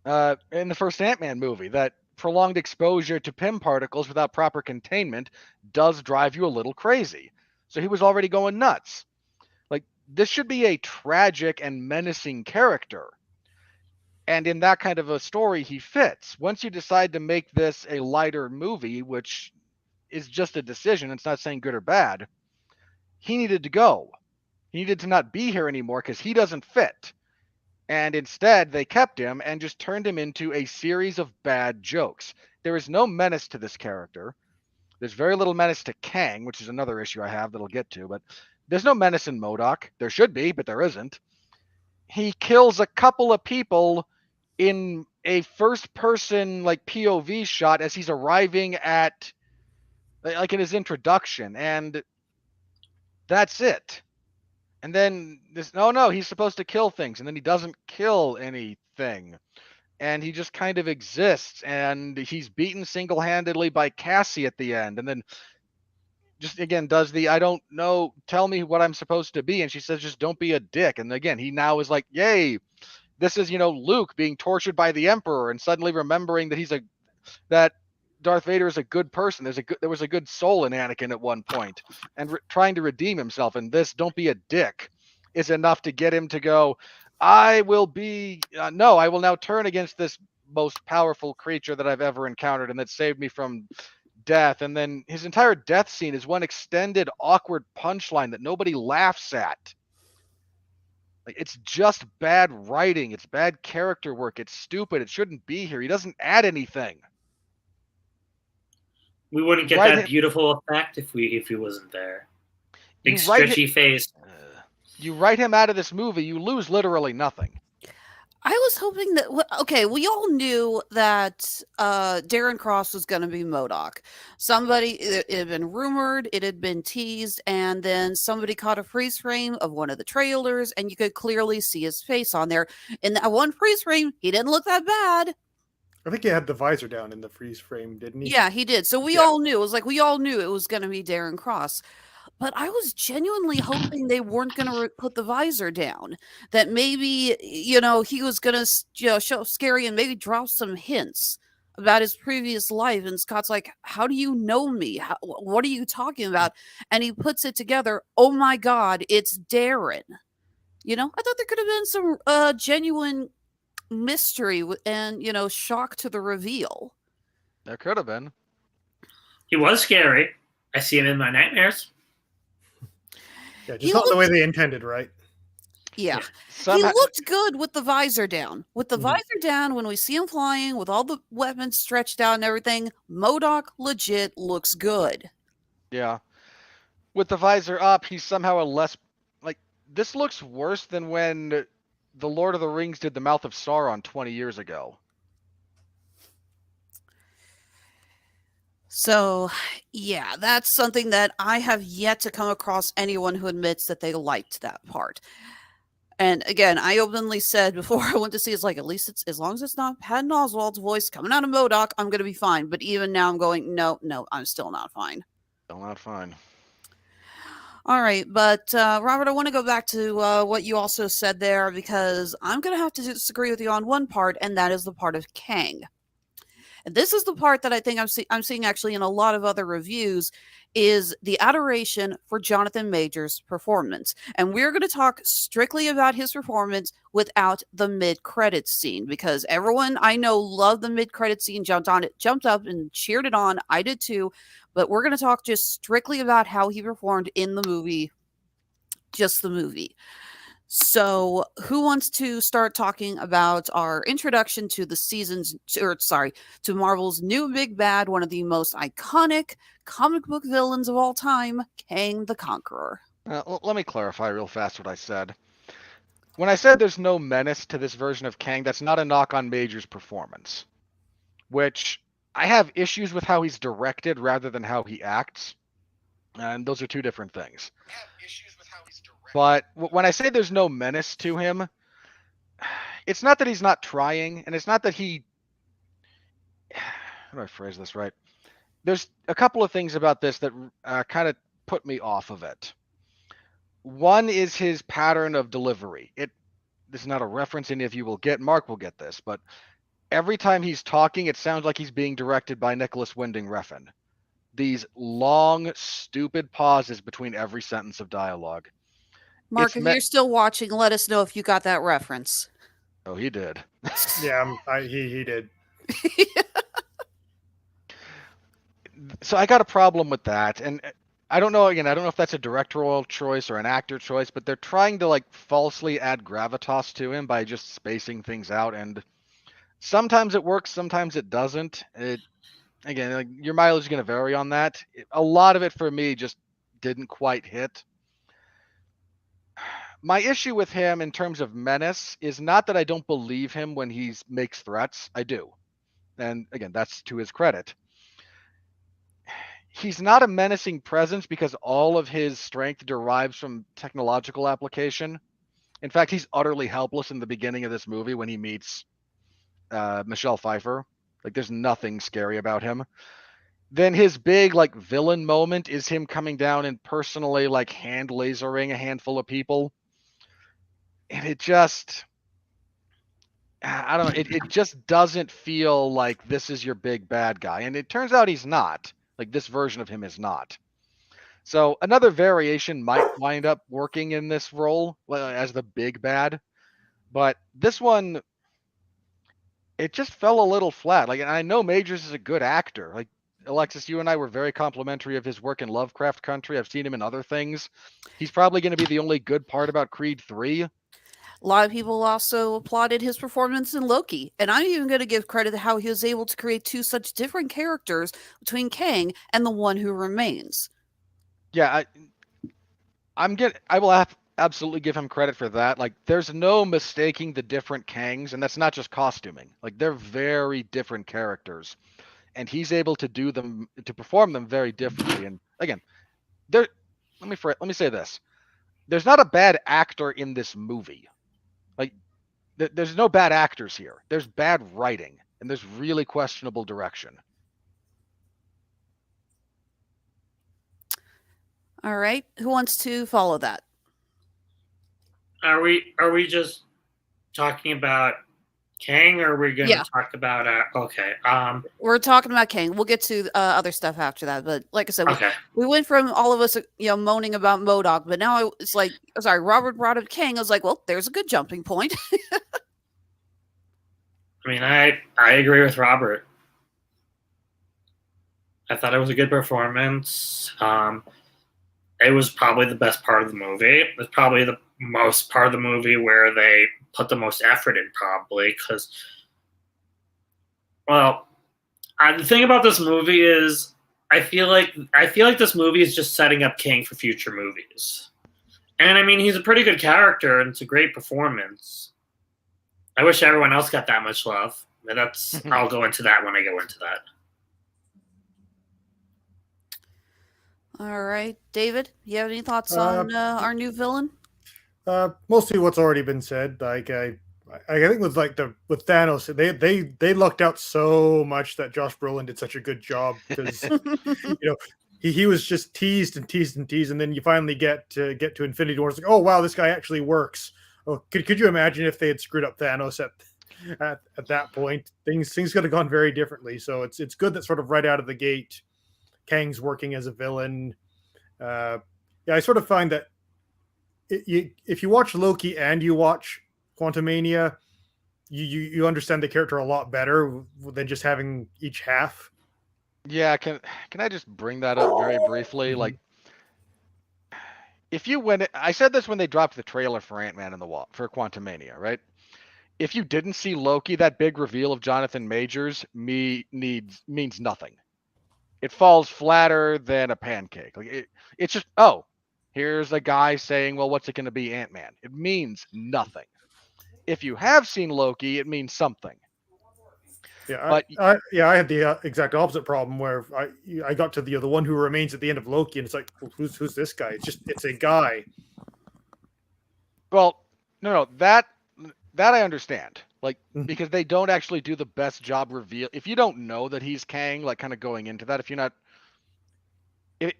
in the first Ant-Man movie that prolonged exposure to Pym particles without proper containment does drive you a little crazy. So he was already going nuts. Like, this should be a tragic and menacing character. And in that kind of a story, he fits. Once you decide to make this a lighter movie, which is just a decision, it's not saying good or bad, he needed to go. He needed to not be here anymore because he doesn't fit. And instead, they kept him and just turned him into a series of bad jokes. There is no menace to this character. There's very little menace to Kang, which is another issue I have that I'll get to. But there's no menace in MODOK. There should be, but there isn't. He kills a couple of people in a first-person, like, POV shot as he's arriving at, like, in his introduction. And that's it. And then this, no, he's supposed to kill things, and then he doesn't kill anything. And he just kind of exists, and he's beaten single-handedly by Cassie at the end. And then just, again, does the, I don't know, tell me what I'm supposed to be. And she says, just don't be a dick. And again, he now is like, yay, this is, Luke being tortured by the Emperor and suddenly remembering that that Darth Vader is a good person. There was a good soul in Anakin at one point, and trying to redeem himself. And this, don't be a dick, is enough to get him to go, I will now turn against this most powerful creature that I've ever encountered and that saved me from death. And then his entire death scene is one extended, awkward punchline that nobody laughs at. Like, it's just bad writing. It's bad character work. It's stupid. It shouldn't be here. He doesn't add anything. We wouldn't get that beautiful effect if he wasn't there. Big stretchy face. You write him out of this movie, you lose literally nothing. I was hoping that, we all knew that Darren Cross was going to be MODOK. It had been rumored, it had been teased, and then somebody caught a freeze frame of one of the trailers, and you could clearly see his face on there. In that one freeze frame, he didn't look that bad. I think he had the visor down in the freeze frame, didn't he? Yeah, he did. So we all knew. It was like we all knew it was going to be Darren Cross. But I was genuinely hoping they weren't going to put the visor down. That maybe, he was going to show scary and maybe drop some hints about his previous life. And Scott's like, how do you know me? What are you talking about? And he puts it together. Oh, my God, it's Darren. I thought there could have been some genuine mystery and shock to the reveal. There could have been. He was scary. I see him in my nightmares. Yeah, just not the way they intended, right? Yeah. He looked good with the visor down. With the visor down, when we see him flying with all the weapons stretched out and everything, MODOK legit looks good. Yeah. With the visor up, he's somehow this looks worse than when the Lord of the Rings did the Mouth of Sauron 20 years ago. So, yeah, that's something that I have yet to come across anyone who admits that they liked that part. And again, I openly said before I went to see, it's like, at least it's as long as it's not Patton Oswalt's voice coming out of MODOK, I'm going to be fine. But even now I'm going, no, I'm still not fine. Still not fine. All right, but Robert, I want to go back to what you also said there, because I'm going to have to disagree with you on one part, and that is the part of Kang. And this is the part that I think I'm seeing actually in a lot of other reviews, is the adoration for Jonathan Majors' performance. And we're going to talk strictly about his performance without the mid-credits scene, because everyone I know loved the mid-credits scene, jumped up and cheered it on. I did too. But we're going to talk just strictly about how he performed in the movie, just the movie. So who wants to start talking about our introduction to to Marvel's new big bad, one of the most iconic comic book villains of all time, Kang the Conqueror? Let me clarify real fast what I said. When I said there's no menace to this version of Kang, that's not a knock on Major's performance, which I have issues with how he's directed rather than how he acts, and those are two different things. But when I say there's no menace to him, it's not that he's not trying, and it's not that he... How do I phrase this right? There's a couple of things about this that kind of put me off of it. One is his pattern of delivery. This is not a reference any of you will get. Mark will get this, but every time he's talking, it sounds like he's being directed by Nicholas Winding Refn. These long, stupid pauses between every sentence of dialogue. Mark, if you're still watching, let us know if you got that reference. Oh, he did. Yeah, he did. So I got a problem with that, and I don't know if that's a directorial choice or an actor choice, but they're trying to like falsely add gravitas to him by just spacing things out, and sometimes it works, sometimes it doesn't. Again, like, your mileage is going to vary on that. A lot of it for me just didn't quite hit. My issue with him in terms of menace is not that I don't believe him when he makes threats. I do. And again, that's to his credit. He's not a menacing presence because all of his strength derives from technological application. In fact, he's utterly helpless in the beginning of this movie when he meets Michelle Pfeiffer. Like, there's nothing scary about him. Then his big like villain moment is him coming down and personally like hand lasering a handful of people. And it just, I don't know, it just doesn't feel like this is your big bad guy. And it turns out he's not. Like, this version of him is not. So another variation might wind up working in this role as the big bad. But this one, it just fell a little flat. Like, and I know Majors is a good actor. Like, Alexis, you and I were very complimentary of his work in Lovecraft Country. I've seen him in other things. He's probably going to be the only good part about Creed 3. A lot of people also applauded his performance in Loki. And I'm even going to give credit to how he was able to create two such different characters between Kang and the one who remains. Yeah, I will absolutely give him credit for that. Like, there's no mistaking the different Kangs, and that's not just costuming. Like, they're very different characters. And he's able to perform them very differently. And again, let me say this. There's not a bad actor in this movie. Like, there's no bad actors here. There's bad writing, and there's really questionable direction. All right. Who wants to follow that? Are we just talking about Kang, or are we going to talk about? Okay. We're talking about Kang. We'll get to other stuff after that. But like I said, we went from all of us, moaning about MODOK, but now it's like, sorry, Robert brought up Kang. I was like, well, there's a good jumping point. I mean, I agree with Robert. I thought it was a good performance. It was probably the best part of the movie. It was probably the most part of the movie where they put the most effort in, probably, because, well, the thing about this movie is I feel like this movie is just setting up Kang for future movies. And I mean, he's a pretty good character, and it's a great performance. I wish everyone else got that much love. But I'll go into that when I go into that. All right, David, you have any thoughts on our new villain? Mostly what's already been said. Like I think with Thanos, they lucked out so much that Josh Brolin did such a good job, because he was just teased and teased and teased, and then you finally get to Infinity War. It's like, oh wow, this guy actually works. Oh, could you imagine if they had screwed up Thanos at that point? Things could have gone very differently. So it's good that sort of right out of the gate, Kang's working as a villain. I sort of find that if you watch Loki and you watch Quantumania, you understand the character a lot better than just having each half. Yeah, can I just bring that up very briefly? Like, I said this when they dropped the trailer for AntMan and the Wasp for Quantumania, right? If you didn't see Loki, that big reveal of Jonathan Majors means nothing. It falls flatter than a pancake. Like, it's just, oh, Here's a guy saying, well, what's it going to be, Ant-Man? It means nothing. If you have seen Loki, it means something. Yeah, But I had the exact opposite problem where I got to the one who remains at the end of Loki, and it's like, well, who's this guy? It's a guy. well, no, that I understand. Like, Mhm. because they don't actually do the best job reveal. If you don't know that he's Kang, like kind of going into that,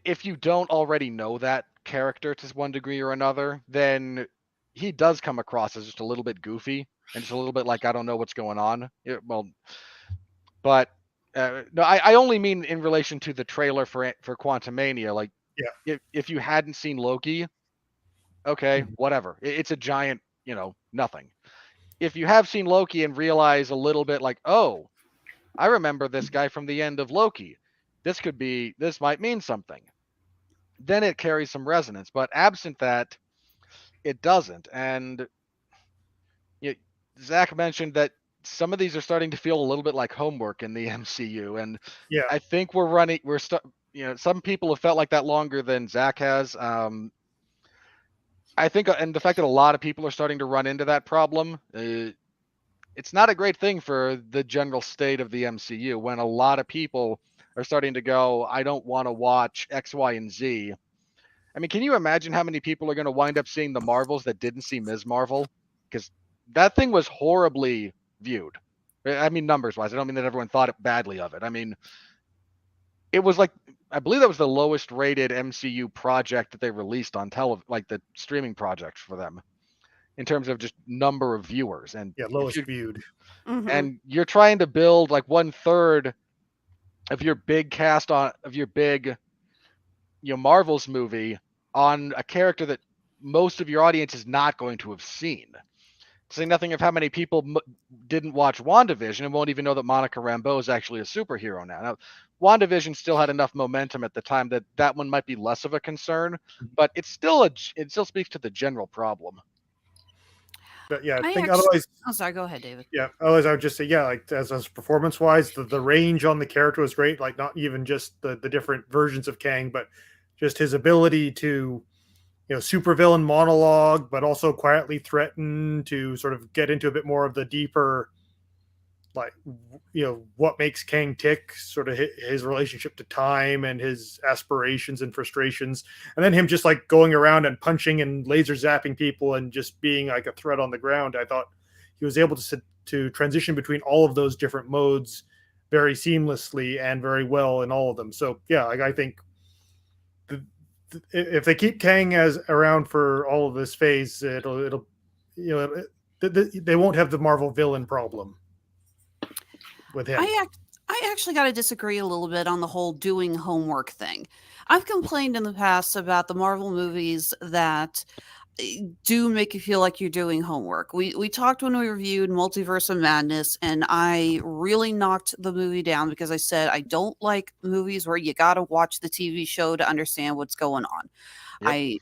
if you don't already know that character to one degree or another, then he does come across as just a little bit goofy and just a little bit like, I don't know what's going on. But no, I only mean in relation to the trailer for Quantumania. Like, if you hadn't seen Loki, okay, whatever. It's a giant, nothing. If you have seen Loki and realize a little bit like, oh, I remember this guy from the end of Loki. This might mean something. Then it carries some resonance. But absent that, it doesn't. And Zach mentioned that some of these are starting to feel a little bit like homework in the MCU. And Yeah. I think some people have felt like that longer than Zach has. I think, and the fact that a lot of people are starting to run into that problem, it's not a great thing for the general state of the MCU when a lot of people are starting to go, I don't want to watch X, Y, and Z. I mean, can you imagine how many people are going to wind up seeing the Marvels that didn't see Ms. Marvel? Because that thing was horribly viewed. I mean, numbers-wise. I don't mean that everyone thought badly of it. I mean, it was like, I believe that was the lowest rated MCU project that they released on like the streaming project for them in terms of just number of viewers. And Lowest viewed. And you're trying to build like 1/3 of your big cast of your big, Marvel's movie on a character that most of your audience is not going to have seen. Saying nothing of how many people didn't watch WandaVision and won't even know that Monica Rambeau is actually a superhero now. WandaVision still had enough momentum at the time that one might be less of a concern, but it still speaks to the general problem. But yeah, I think otherwise. Oh, sorry. Go ahead, David. Yeah, otherwise I would just say, like as performance-wise, the range on the character was great. Like not even just the different versions of Kang, but just his ability to, supervillain monologue, but also quietly threaten to sort of get into a bit more of the deeper, like, what makes Kang tick, sort of his relationship to time and his aspirations and frustrations. And then him just like going around and punching and laser zapping people and just being like a threat on the ground. I thought he was able to transition between all of those different modes very seamlessly and very well in all of them. So yeah, like I think if they keep Kang as around for all of this phase, they won't have the Marvel villain problem with him. I actually got to disagree a little bit on the whole doing homework thing. I've complained in the past about the Marvel movies that do make you feel like you're doing homework. We talked when we reviewed Multiverse of Madness, and I really knocked the movie down because I said I don't like movies where you got to watch the TV show to understand what's going on. Yep.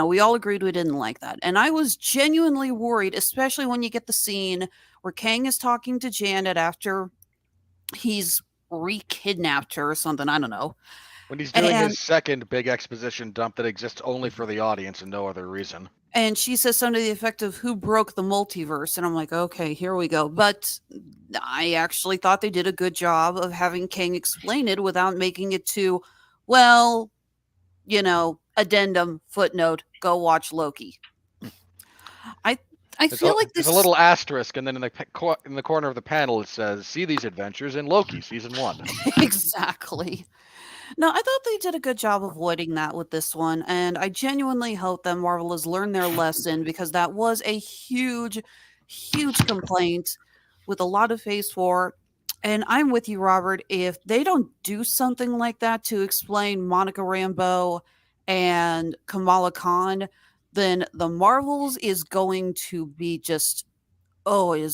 We all agreed we didn't like that. And I was genuinely worried, especially when you get the scene where Kang is talking to Janet after he's re-kidnapped her or something. I don't know. When he's doing his second big exposition dump that exists only for the audience and no other reason. And she says something to the effect of, who broke the multiverse? And I'm like, okay, here we go. But I actually thought they did a good job of having Kang explain it without making it too, well, addendum, footnote, go watch Loki. I feel like this is a little asterisk, and then in the corner of the panel it says, see these adventures in Loki season 1. Exactly. No, I thought they did a good job avoiding that with this one, and I genuinely hope that Marvel has learned their lesson, because that was a huge, huge complaint with a lot of Phase 4. And I'm with you, Robert. If they don't do something like that to explain Monica Rambeau and Kamala Khan, then the Marvels is going to be is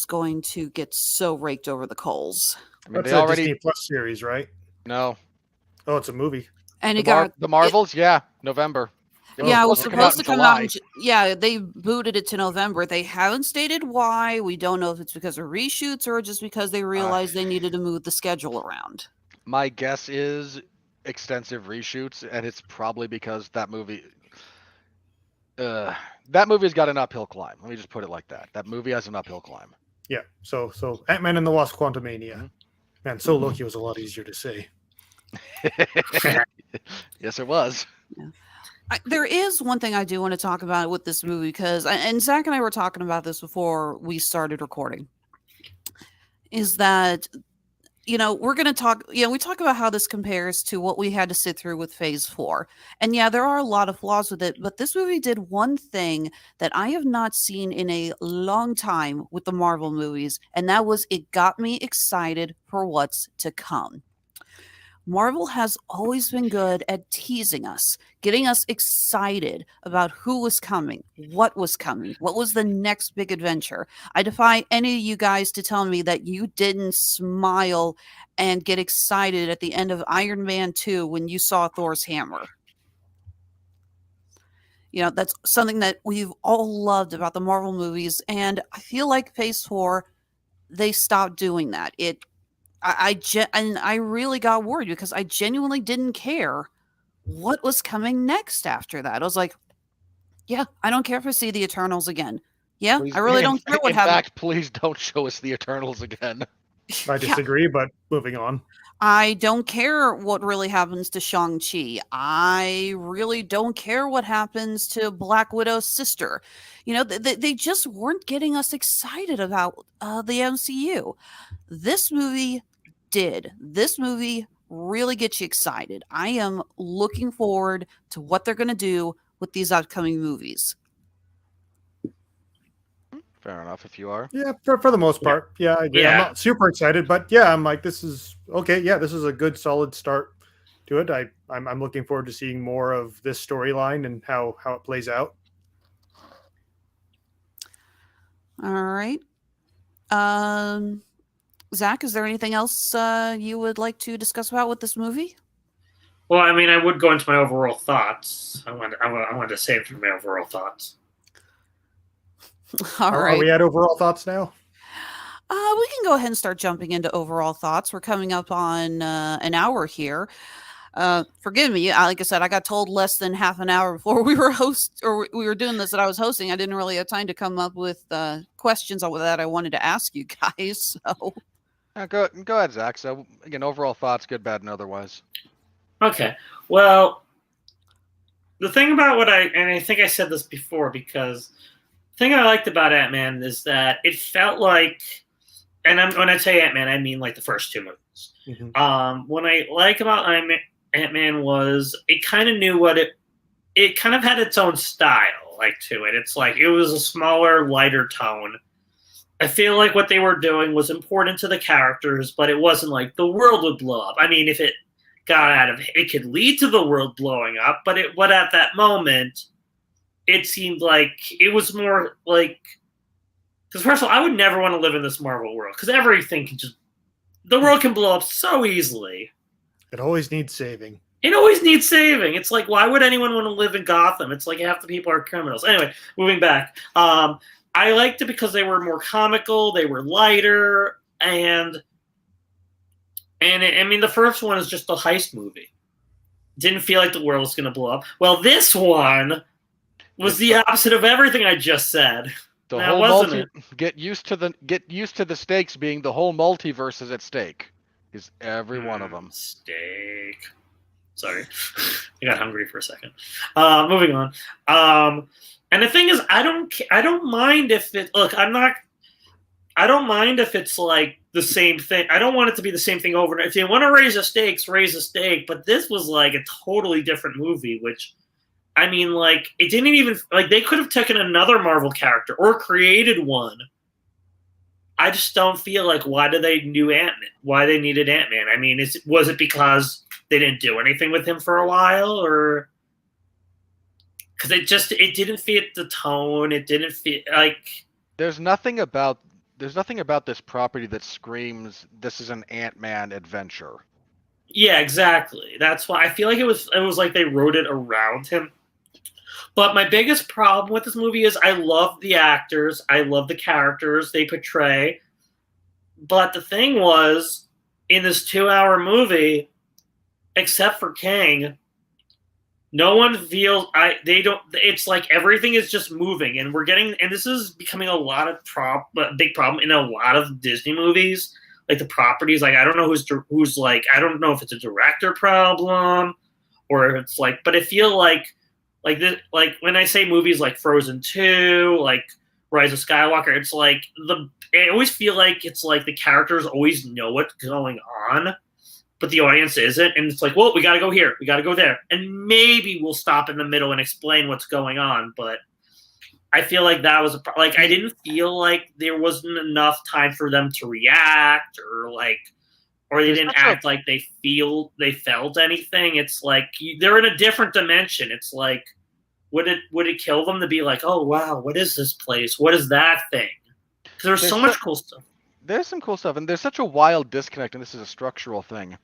going to get so raked over the coals. I mean, that's a Disney Plus series, right? No. Oh, it's a movie. And the Marvels, November. It was supposed to come out. They booted it to November. They haven't stated why. We don't know if it's because of reshoots or just because they realized they needed to move the schedule around. My guess is extensive reshoots, and it's probably because that movie, That movie's got an uphill climb. Let me just put it like that. That movie has an uphill climb. Yeah. So Ant-Man and the Wasp: Quantumania. Mhm. Man, so Loki was a lot easier to say. Yes, it was. There is one thing I do want to talk about with this movie because, and Zach and I were talking about this before we started recording, is that, we're going to talk, we talk about how this compares to what we had to sit through with Phase 4. And yeah, there are a lot of flaws with it, but this movie did one thing that I have not seen in a long time with the Marvel movies, and that was it got me excited for what's to come. Marvel has always been good at teasing us, getting us excited about who was coming, what was the next big adventure. I defy any of you guys to tell me that you didn't smile and get excited at the end of Iron Man 2 when you saw Thor's hammer. That's something that we've all loved about the Marvel movies, and I feel like Phase 4, they stopped doing that. I really got worried because I genuinely didn't care what was coming next after that. I was like, yeah, I don't care if I see the Eternals again. Yeah, Please, I really don't care what happens. In fact, please don't show us the Eternals again. I disagree, but moving on. I don't care what really happens to Shang-Chi. I really don't care what happens to Black Widow's sister. They just weren't getting us excited about the MCU. This movie did. This movie really gets you excited. I am looking forward to what they're going to do with these upcoming movies. Fair enough, if you are. Yeah, for the most part. Yeah, I agree. Yeah. I'm not super excited, but yeah, I'm like, this is okay. Yeah, this is a good, solid start to it. I'm looking forward to seeing more of this storyline and how it plays out. All right. Zach, is there anything else you would like to discuss about with this movie? Well, I mean, I would go into my overall thoughts. I wanted to save for my overall thoughts. All right. Are we at overall thoughts now? We can go ahead and start jumping into overall thoughts. We're coming up on an hour here. Forgive me. Like I said, I got told less than half an hour before we were doing this that I was hosting. I didn't really have time to come up with questions that I wanted to ask you guys. So Go ahead, Zach. So again, overall thoughts, good, bad, and otherwise. Okay. Well, the thing about I think I said this before, because the thing I liked about Ant-Man is that it felt like, and when I say Ant-Man, I mean like the first two movies. Mm-hmm. What I like about Ant-Man was it kind of knew it kind of had its own style, like, to it. It's like it was a smaller, lighter tone. I feel like what they were doing was important to the characters, but it wasn't like the world would blow up. I mean, if it got out of it could lead to the world blowing up, but at that moment, it seemed like it was more like, because first of all, I would never want to live in this Marvel world because everything the world can blow up so easily. It always needs saving. It always needs saving. It's like, why would anyone want to live in Gotham? It's like half the people are criminals. Anyway, moving back. I liked it because they were more comical, they were lighter, and I mean, the first one is just a heist movie. Didn't feel like the world was going to blow up. Well, this one was the opposite of everything I just said. The Now, whole get used to the stakes being the whole multiverse is at stake. Is every one of them. Steak. Sorry. I got hungry for a second. Moving on. And the thing is, I don't mind if it. Look, I don't mind if it's like the same thing. I don't want it to be the same thing over and over. If you want to raise the stakes, raise the stake. But this was like a totally different movie, which, I mean, like, it didn't even, like, they could have taken another Marvel character or created one. I just don't feel like, why do they do Ant-Man? Why they needed Ant-Man? I mean, was it because they didn't do anything with him for a while, or because it didn't fit the tone? It didn't fit, like, There's nothing about this property that screams this is an Ant-Man adventure. Yeah, exactly. That's why I feel like it was like they wrote it around him. But my biggest problem with this movie is I love the actors. I love the characters they portray. But the thing was, in this 2-hour movie, except for Kang, no one feels they don't. It's like everything is just moving, and we're getting, and this is becoming a lot of big problem in a lot of Disney movies. Like the properties, like I don't know who's like, I don't know if it's a director problem or if it's like, but I feel like this, like when I say movies like Frozen 2, like Rise of Skywalker, it's like I always feel like it's like the characters always know what's going on, but the audience isn't, and it's like, well, we got to go here, we got to go there, and maybe we'll stop in the middle and explain what's going on, but I feel like that was like I didn't feel like there wasn't enough time for them to react or they didn't act like they felt anything. It's like they're in a different dimension. It's like would it kill them to be like, oh wow, what is this place? What is that thing? Because there's so much cool stuff. There's some cool stuff, and there's such a wild disconnect, and this is a structural thing.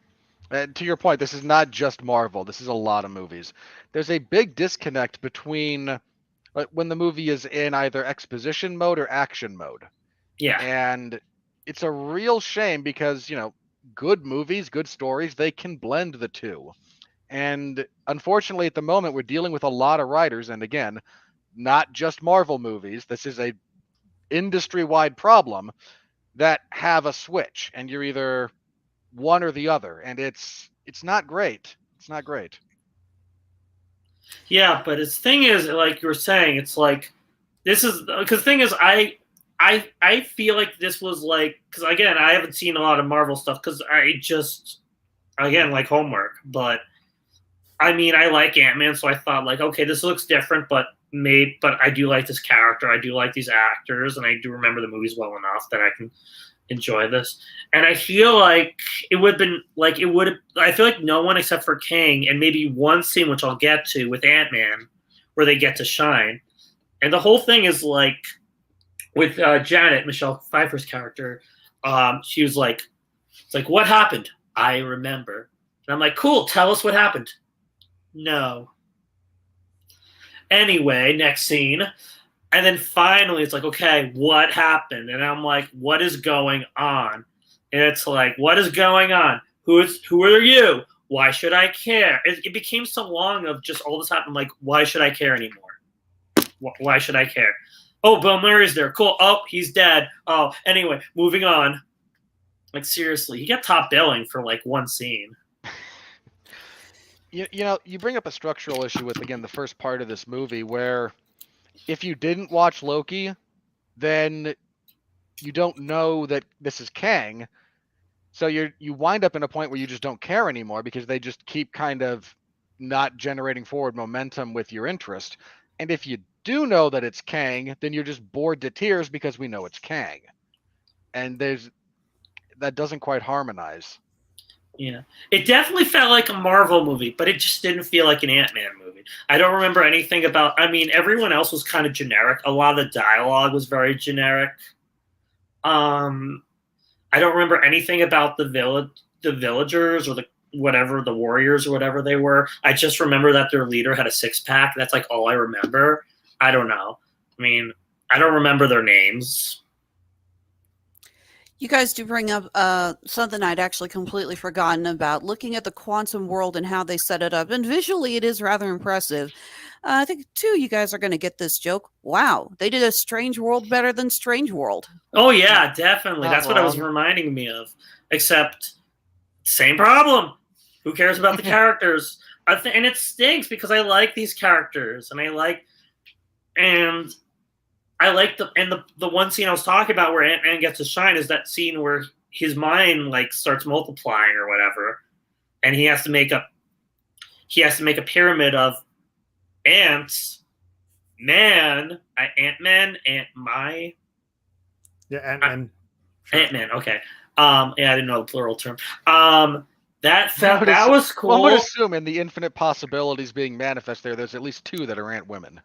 To your point, this is not just Marvel. This is a lot of movies. There's a big disconnect between when the movie is in either exposition mode or action mode. Yeah. And it's a real shame because, good movies, good stories, they can blend the two. And unfortunately, at the moment, we're dealing with a lot of writers. And again, not just Marvel movies. This is a industry-wide problem that have a switch. And you're either one or the other. And it's not great. It's not great. Yeah, but the thing is, like you were saying, it's like this is because the thing is, I feel like this was like because again, I haven't seen a lot of Marvel stuff because I just again like homework. But I mean, I like AntMan, so I thought like, okay, this looks different, but I do like this character, I do like these actors, and I do remember the movies well enough that I can enjoy this. And I feel like it would have been like I feel like no one except for Kang and maybe one scene which I'll get to with Ant-Man where they get to shine. And the whole thing is like with Janet, Michelle Pfeiffer's character, she was like, it's like, what happened? I remember. And I'm like, cool, tell us what happened. No. Anyway, next scene. And then finally it's like, okay, what happened? And I'm like, what is going on? And it's like, what is going on? Who are you? Why should I care? It became so long of just all this happened. Like, why should I care anymore? Why should I care? Oh, Bill Murray's there. Cool. Oh, he's dead. Oh, anyway, moving on. Like, seriously, he got top billing for like one scene. You bring up a structural issue with, again, the first part of this movie where if you didn't watch Loki, then you don't know that this is Kang. So you wind up in a point where you just don't care anymore because they just keep kind of not generating forward momentum with your interest. And if you do know that it's Kang, then you're just bored to tears because we know it's Kang. And that doesn't quite harmonize. Yeah, it definitely felt like a Marvel movie, but it just didn't feel like an Ant-Man movie. I don't remember anything about. I mean, everyone else was kind of generic. A lot of the dialogue was very generic. I don't remember anything about the villagers or the warriors or whatever they were. I just remember that their leader had a six-pack. That's like all I remember. I don't know. I mean, I don't remember their names. You guys do bring up something I'd actually completely forgotten about, looking at the quantum world and how they set it up. And visually, it is rather impressive. I think, too, you guys are going to get this joke. Wow, they did a Strange World better than Strange World. Oh, yeah, definitely. That's what it was reminding me of. Except, same problem. Who cares about the characters? And it stinks because I like these characters. And I like the one scene I was talking about where Ant-Man gets to shine is that scene where his mind like starts multiplying or whatever, and he has to make a pyramid of ants, Ant-Man. Yeah, Ant-Man. Ant-Man. Okay. Yeah, I didn't know the plural term. That was cool. One would assume in the infinite possibilities being manifest there's at least two that are ant women.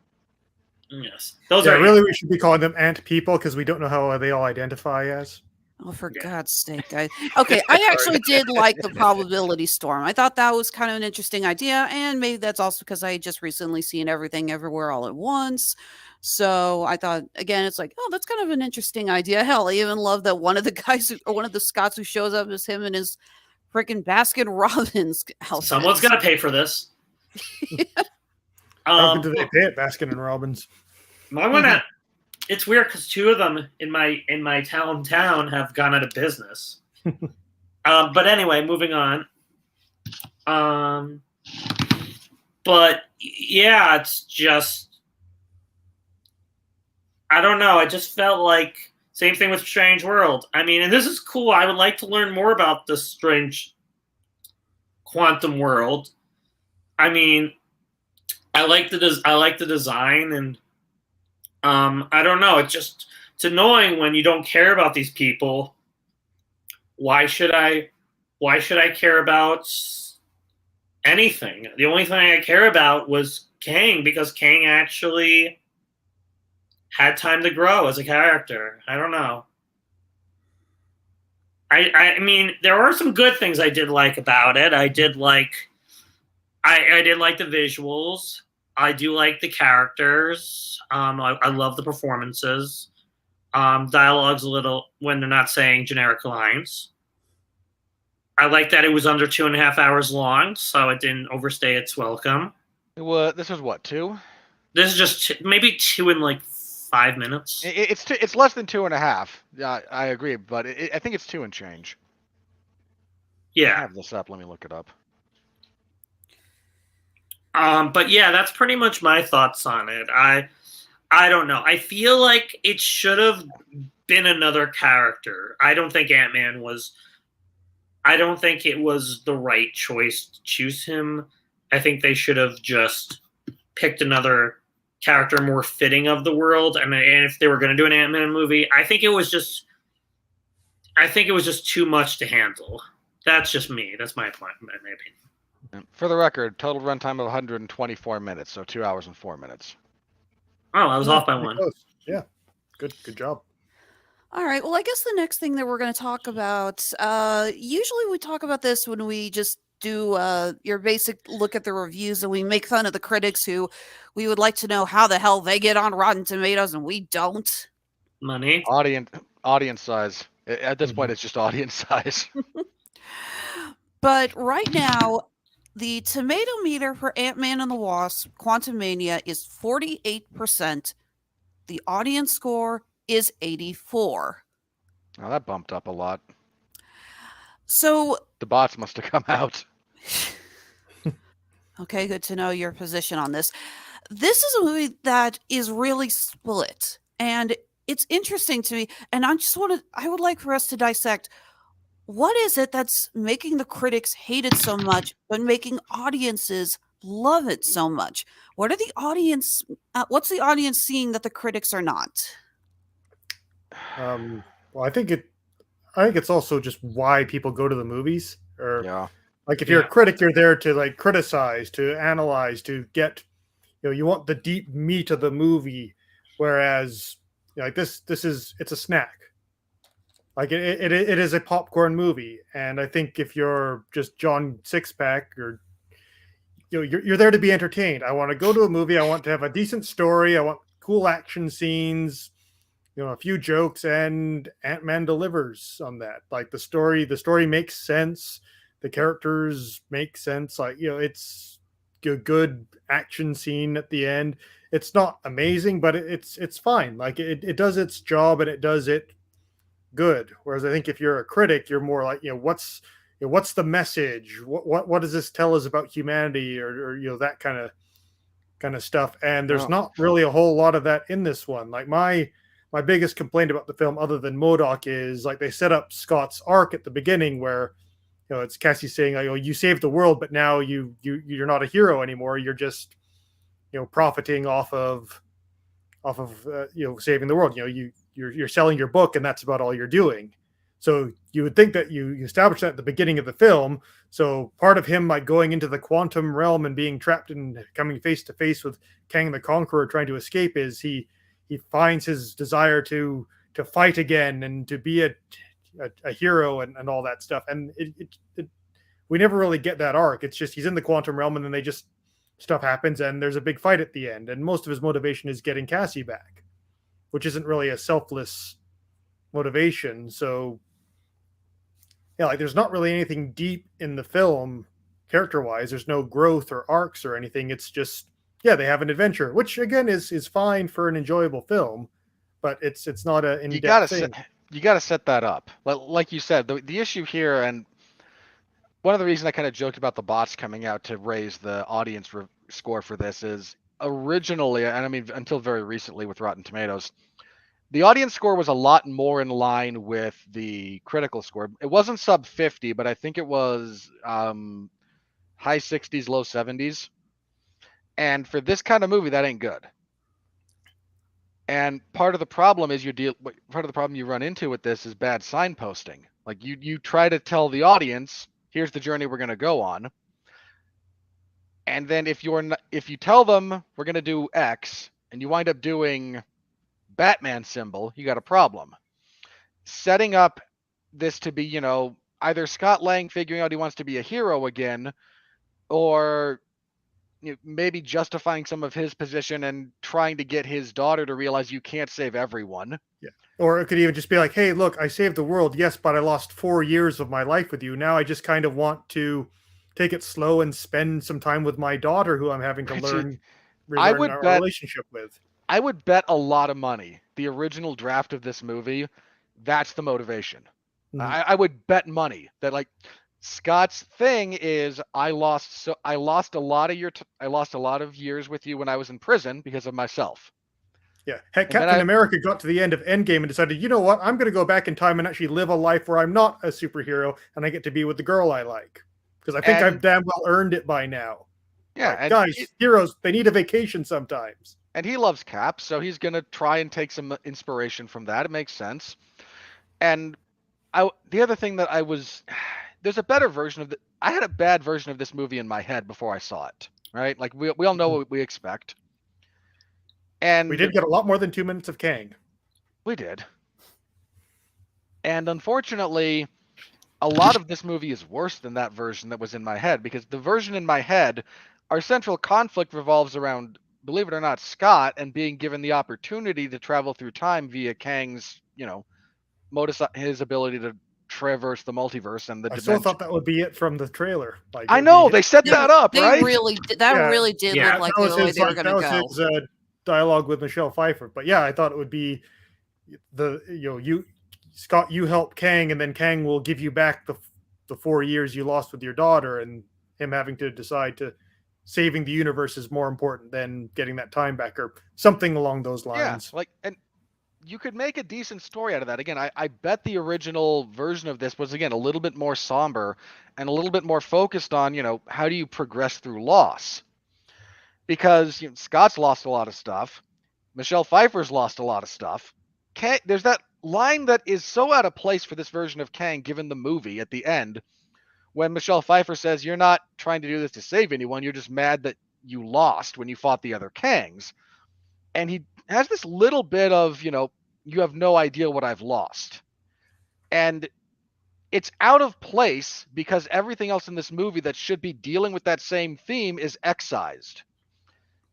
Yes, those are really. We should be calling them ant people because we don't know how they all identify as. Oh, for God's sake, guys! Okay, I actually did like the probability storm. I thought that was kind of an interesting idea, and maybe that's also because I had just recently seen Everything Everywhere All at Once. So I thought, again, it's like, oh, that's kind of an interesting idea. Hell, I even love that one of the guys, or one of the Scots who shows up is him in his freaking Baskin Robbins outfit. Someone's got to pay for this. How good do they pay at Baskin and Robbins? I want to. It's weird because two of them in my town have gone out of business. But anyway, moving on. But yeah, it's just, I don't know. I just felt like same thing with Strange World. I mean, and this is cool. I would like to learn more about this strange quantum world. I mean, I like the design, and I don't know. It's annoying when you don't care about these people. Why should I care about anything? The only thing I care about was Kang, because Kang actually had time to grow as a character. I don't know. I mean, there are some good things I did like about it. I did like the visuals. I do like the characters. I love the performances. Dialogue's a little when they're not saying generic lines. I like that it was under 2.5 hours long, so it didn't overstay its welcome. This was what, 2? This is just maybe 2 in like 5 minutes. It's less than 2.5. Yeah, I agree, but I think it's 2 and change. Yeah. I have this up. Let me look it up. But yeah, that's pretty much my thoughts on it. I don't know. I feel like it should have been another character. I don't think AntMan was. I don't think it was the right choice to choose him. I think they should have just picked another character more fitting of the world. And if they were going to do an AntMan movie, I think it was just too much to handle. That's just me. That's my point, my opinion. For the record, total runtime of 124 minutes, so 2 hours and 4 minutes. Oh, I was off by one. Close. Yeah, good job. All right. Well, I guess the next thing that we're going to talk about, usually we talk about this when we just do your basic look at the reviews and we make fun of the critics who we would like to know how the hell they get on Rotten Tomatoes and we don't. Money. Audience size. At this point, it's just audience size. But right now, the tomato meter for Ant-Man and the Wasp, Quantumania, is 48%. The audience score is 84. Oh, that bumped up a lot. So the bots must have come out. Okay, good to know your position on this. This is a movie that is really split, and it's interesting to me. And I would like for us to dissect what is it that's making the critics hate it so much, but making audiences love it so much. What's the audience seeing that the critics are not? Well, I think it's also just why people go to the movies. Like if you're a critic, you're there to like criticize, to analyze, to get, you want the deep meat of the movie. Whereas like it's a snack. Like it is a popcorn movie. And I think if you're just John Sixpack or you're there to be entertained. I want to go to a movie. I want to have a decent story. I want cool action scenes, a few jokes, and Ant-Man delivers on that. Like the story makes sense. The characters make sense. Like, it's a good action scene at the end. It's not amazing, but it's fine. Like it does its job and it does it good. Whereas I think if you're a critic, you're more like, what's the message? What does this tell us about humanity, or that kind of stuff? And there's not really a whole lot of that in this one. Like my biggest complaint about the film, other than MODOK, is like they set up Scott's arc at the beginning where it's Cassie saying, like, you saved the world, but now you're not a hero anymore. You're just profiting off of saving the world. You're selling your book, and that's about all you're doing. So you would think that you establish that at the beginning of the film. So part of him, like going into the quantum realm and being trapped and coming face to face with Kang the Conqueror trying to escape, is he finds his desire to fight again and to be a hero and all that stuff. And we never really get that arc. It's just he's in the quantum realm, and then stuff happens, and there's a big fight at the end. And most of his motivation is getting Cassie back, which isn't really a selfless motivation. So yeah, like there's not really anything deep in the film character-wise. There's no growth or arcs or anything. It's just yeah, they have an adventure, which again is fine for an enjoyable film, but it's not an in-depth thing. You gotta set that up. Like you said, the issue here, and one of the reasons I kind of joked about the bots coming out to raise the audience score for this is originally, and I mean until very recently with Rotten Tomatoes, the audience score was a lot more in line with the critical score. It wasn't sub 50, but I think it was high 60s, low 70s. And for this kind of movie, that ain't good. And part of the problem is part of the problem you run into with this is bad signposting. Like you try to tell the audience, here's the journey we're going to go on. And then if you tell them we're going to do X and you wind up doing Batman symbol, you got a problem. Setting up this to be, either Scott Lang figuring out he wants to be a hero again, or maybe justifying some of his position and trying to get his daughter to realize you can't save everyone. Yeah. Or it could even just be like, hey, look, I saved the world, yes, but I lost 4 years of my life with you. Now I just kind of want to take it slow and spend some time with my daughter, who I'm having to relearn our relationship with. I would bet a lot of money the original draft of this movie, that's the motivation. Mm-hmm. I would bet money that Scott's thing is I lost a lot of years with you when I was in prison because of myself. Yeah, heck, Captain America got to the end of Endgame and decided, you know what, I'm going to go back in time and actually live a life where I'm not a superhero and I get to be with the girl I like, because I think I've damn well earned it by now. Yeah, guys, heroes, they need a vacation sometimes. And he loves Cap, so he's going to try and take some inspiration from that. It makes sense. And the other thing that there's a better version of I had a bad version of this movie in my head before I saw it, right? Like we all know what we expect. And we did get a lot more than 2 minutes of Kang. We did. And unfortunately, a lot of this movie is worse than that version that was in my head, because the version in my head, our central conflict revolves around, believe it or not, Scott and being given the opportunity to travel through time via Kang's, his ability to traverse the multiverse and the dimension. I still thought that would be it from the trailer. I know, they set that up, right? Really did look like the way they were going to go. That was his dialogue with Michelle Pfeiffer. But yeah, I thought it would be Scott, you help Kang, and then Kang will give you back the 4 years you lost with your daughter, and him having to decide to saving the universe is more important than getting that time back, or something along those lines. Yeah, and you could make a decent story out of that. Again, I bet the original version of this was, again, a little bit more somber and a little bit more focused on, how do you progress through loss? Because Scott's lost a lot of stuff. Michelle Pfeiffer's lost a lot of stuff. There's that line that is so out of place for this version of Kang, given the movie at the end, when Michelle Pfeiffer says, you're not trying to do this to save anyone, you're just mad that you lost when you fought the other Kangs. And he has this little bit of, you have no idea what I've lost. And it's out of place because everything else in this movie that should be dealing with that same theme is excised.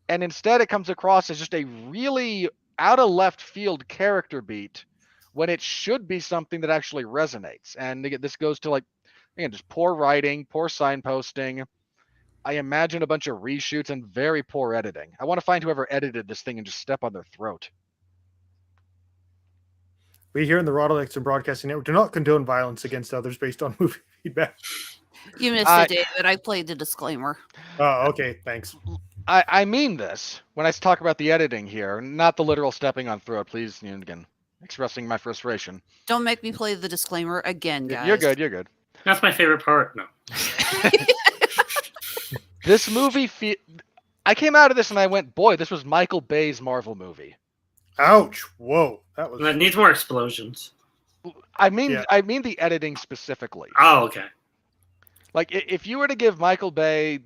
And instead it comes across as just a really out of left field character beat when it should be something that actually resonates. And again, this goes to just poor writing, poor signposting. I imagine a bunch of reshoots and very poor editing. I want to find whoever edited this thing and just step on their throat. We here in the Rodalex and Broadcasting Network do not condone violence against others based on movie feedback. You missed it, David. I played the disclaimer. Oh, okay. Thanks. I mean this when I talk about the editing here, not the literal stepping on throat. Please, again, expressing my frustration. Don't make me play the disclaimer again, guys. You're good. That's my favorite part. No. This movie, I came out of this and I went, boy, this was Michael Bay's Marvel movie. Ouch! Whoa, that needs more explosions. I mean the editing specifically. Oh, okay. Like if you were to give Michael Bay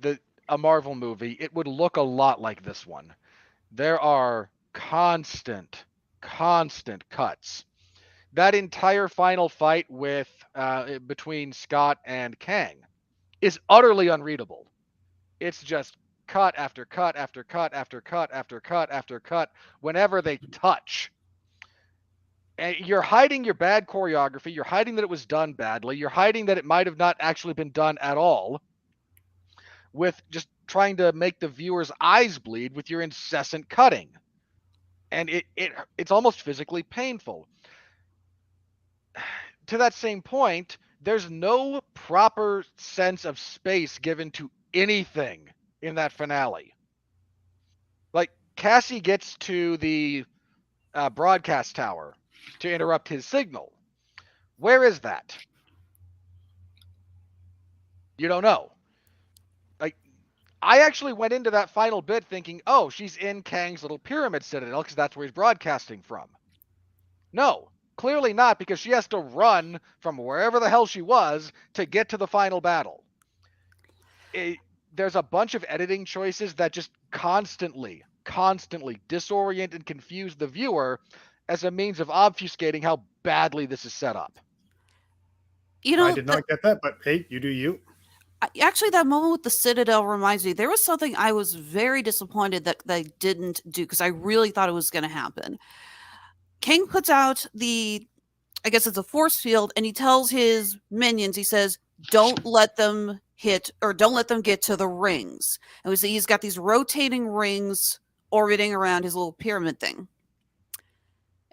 a Marvel movie, it would look a lot like this one. There are constant cuts. That entire final fight between Scott and Kang is utterly unreadable. It's just cut after cut after cut after cut after cut after cut whenever they touch. And you're hiding your bad choreography. You're hiding that it was done badly. You're hiding that it might have not actually been done at all, with just trying to make the viewer's eyes bleed with your incessant cutting. And it's almost physically painful. To that same point, there's no proper sense of space given to anything in that finale. Like, Cassie gets to the broadcast tower to interrupt his signal. Where is that? You don't know. Like, I actually went into that final bit thinking, oh, she's in Kang's little pyramid citadel because that's where he's broadcasting from. No, clearly not, because she has to run from wherever the hell she was to get to the final battle. There's a bunch of editing choices that just constantly disorient and confuse the viewer as a means of obfuscating how badly this is set up. You know, I did not get that, but hey, you do you. Actually, that moment with the Citadel reminds me, there was something I was very disappointed that they didn't do, because I really thought it was going to happen. Kang puts out I guess it's a force field, and he tells his minions, he says, don't let them hit, or don't let them get to the rings. And we see he's got these rotating rings orbiting around his little pyramid thing.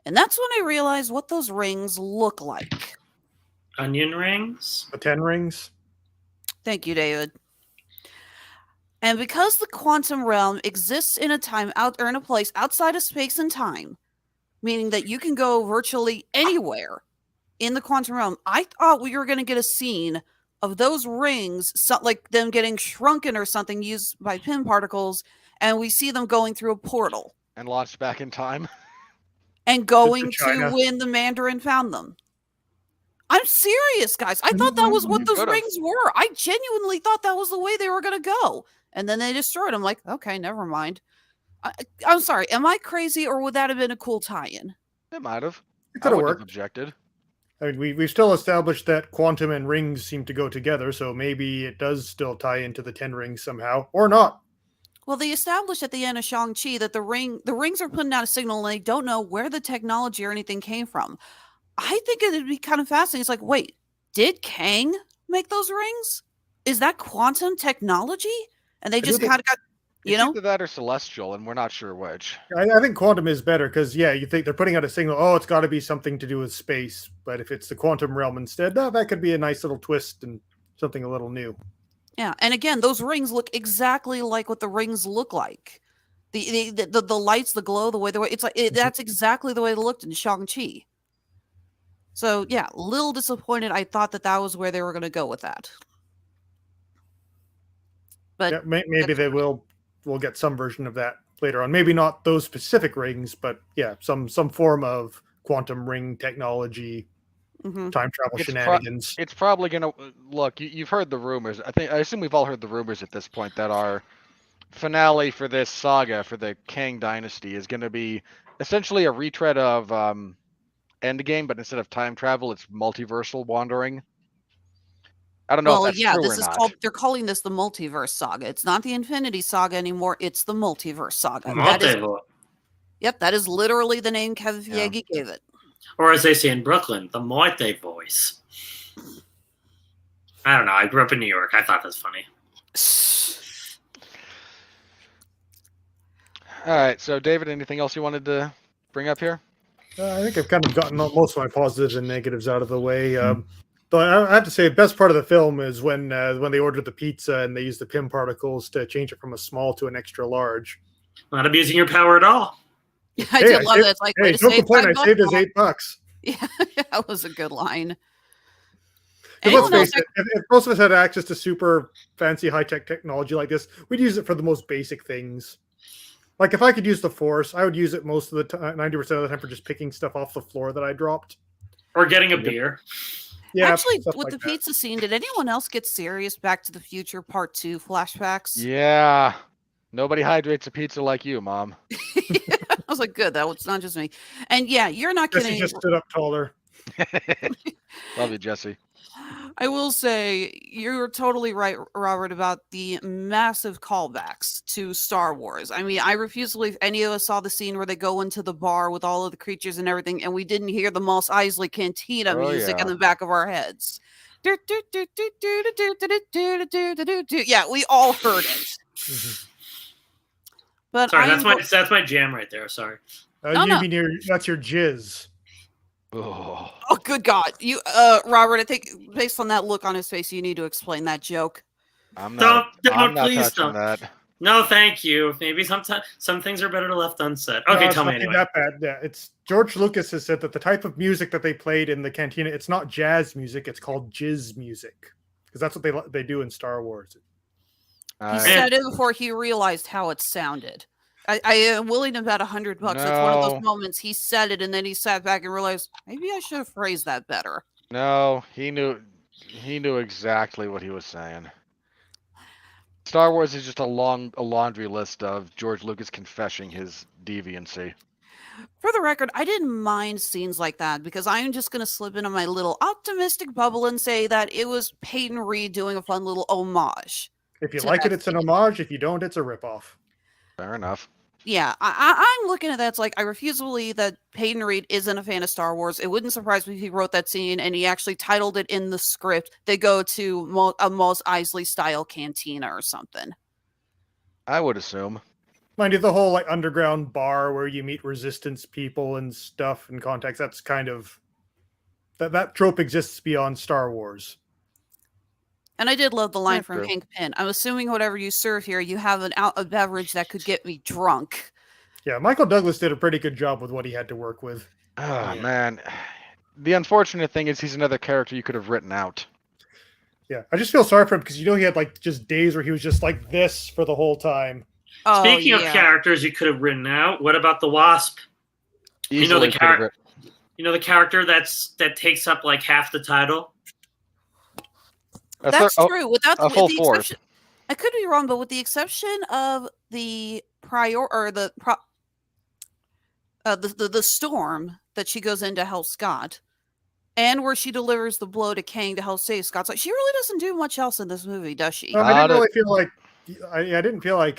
And that's when I realized what those rings look like. Onion rings? The 10 rings. Thank you, David. And because the quantum realm exists in a time or in a place outside of space and time, meaning that you can go virtually anywhere in the quantum realm, I thought we were going to get a scene of those rings, like them getting shrunken or something used by Pym particles, and we see them going through a portal. And launched back in time. And going to when the Mandarin found them. I'm serious, guys. I thought that was what those rings were. I genuinely thought that was the way they were going to go. And then they destroyed them. Like, okay, never mind. I'm sorry. Am I crazy, or would that have been a cool tie-in? It might have. It could have worked. Objected. I mean, we've still established that quantum and rings seem to go together, so maybe it does still tie into the 10 rings somehow, or not. Well, they established at the end of Shang-Chi that the rings are putting out a signal, and they don't know where the technology or anything came from. I think it'd be kind of fascinating. It's like, wait, did Kang make those rings? Is that quantum technology? And they just kind of got, you know? Either that or celestial, and we're not sure which. I think quantum is better because, yeah, you think they're putting out a signal, oh, it's got to be something to do with space. But if it's the quantum realm instead, that could be a nice little twist and something a little new. Yeah, and again, those rings look exactly like what the rings look like. The lights, the glow, the way it's like that's exactly the way it looked in Shang-Chi. So yeah, a little disappointed. I thought that was where they were going to go with that. But yeah, maybe they will get some version of that later on. Maybe not those specific rings, but yeah, some form of quantum ring technology, time travel shenanigans. It's probably going to look. You've heard the rumors. I assume we've all heard the rumors at this point that our finale for this saga for the Kang Dynasty is going to be essentially a retread of Endgame, but instead of time travel, it's multiversal wandering. I don't know if that's true this or is not. they're calling this the multiverse saga. It's not the Infinity Saga anymore. It's the multiverse saga. That is literally the name Kevin Feige gave it. Or as they say in Brooklyn, the multi-voice. I don't know. I grew up in New York. I thought that's funny. All right. So, David, anything else you wanted to bring up here? I think I've kind of gotten most of my positives and negatives out of the way. Though I have to say, the best part of the film is when they ordered the pizza and they used the Pym particles to change it from a small to an extra large. Not abusing your power at all. I did love that. It's like, hey, don't complain. I saved us $8. Yeah, that was a good line. Let's face it, if most of us had access to super fancy high-tech technology like this, we'd use it for the most basic things. Like if I could use the Force, I would use it most of the time, 90% of the time, for just picking stuff off the floor that I dropped. Or getting a beer. Yeah, actually, with the pizza scene, did anyone else get serious Back to the Future Part 2 flashbacks? Yeah. Nobody hydrates a pizza like you, Mom. I was like, good. It's not just me. And yeah, you're not Jesse kidding. Just stood up taller. Love you, Jesse. I will say you're totally right, Robert, about the massive callbacks to Star Wars. I mean, I refuse to believe any of us saw the scene where they go into the bar with all of the creatures and everything, and we didn't hear the Mos Eisley Cantina music in the back of our heads. Yeah, we all heard it. But Sorry, I'm that's my jam right there. Sorry. No, you no. mean that's your jizz. Oh. Oh, good God. You, Robert, I think based on that look on his face, you need to explain that joke. I'm not Please touching don't. that. No, thank you. Maybe sometimes some things are better left unsaid. Okay, No, tell me it's anyway. not that bad. Yeah, it's George Lucas has said that the type of music that they played in the cantina, it's not jazz music, it's called jizz music. Because that's what they do in Star Wars. He said it before he realized how it sounded. I am willing to bet $100. That's one of those moments he said it and then he sat back and realized maybe I should have phrased that better. No, he knew exactly what he was saying. Star Wars is just a laundry list of George Lucas confessing his deviancy. For the record, I didn't mind scenes like that because I'm just going to slip into my little optimistic bubble and say that it was Peyton Reed doing a fun little homage. If you like it, it's an homage. If you don't, it's a ripoff. Fair enough. Yeah, I'm looking at that. It's like, I refuse to believe that Peyton Reed isn't a fan of Star Wars. It wouldn't surprise me if he wrote that scene and he actually titled it in the script. They go to a Mos Eisley style cantina or something. I would assume. Mind you, the whole like underground bar where you meet resistance people and stuff in context, that's kind of that trope exists beyond Star Wars. And I did love the line from true. Hank Pym. I'm assuming whatever you serve here, you have a beverage that could get me drunk. Yeah, Michael Douglas did a pretty good job with what he had to work with. Oh, man. The unfortunate thing is he's another character you could have written out. Yeah, I just feel sorry for him because he had like just days where he was just like this for the whole time. Oh, Speaking of characters you could have written out, what about the Wasp? Easily You know the could have character. You know the character that takes up like half the title. That's true. Without a full the fourth. exception, I could be wrong, but with the exception of the the storm that she goes into help Scott, and where she delivers the blow to Kang to help save Scott, so she really doesn't do much else in this movie, does she? I didn't really feel like I didn't feel like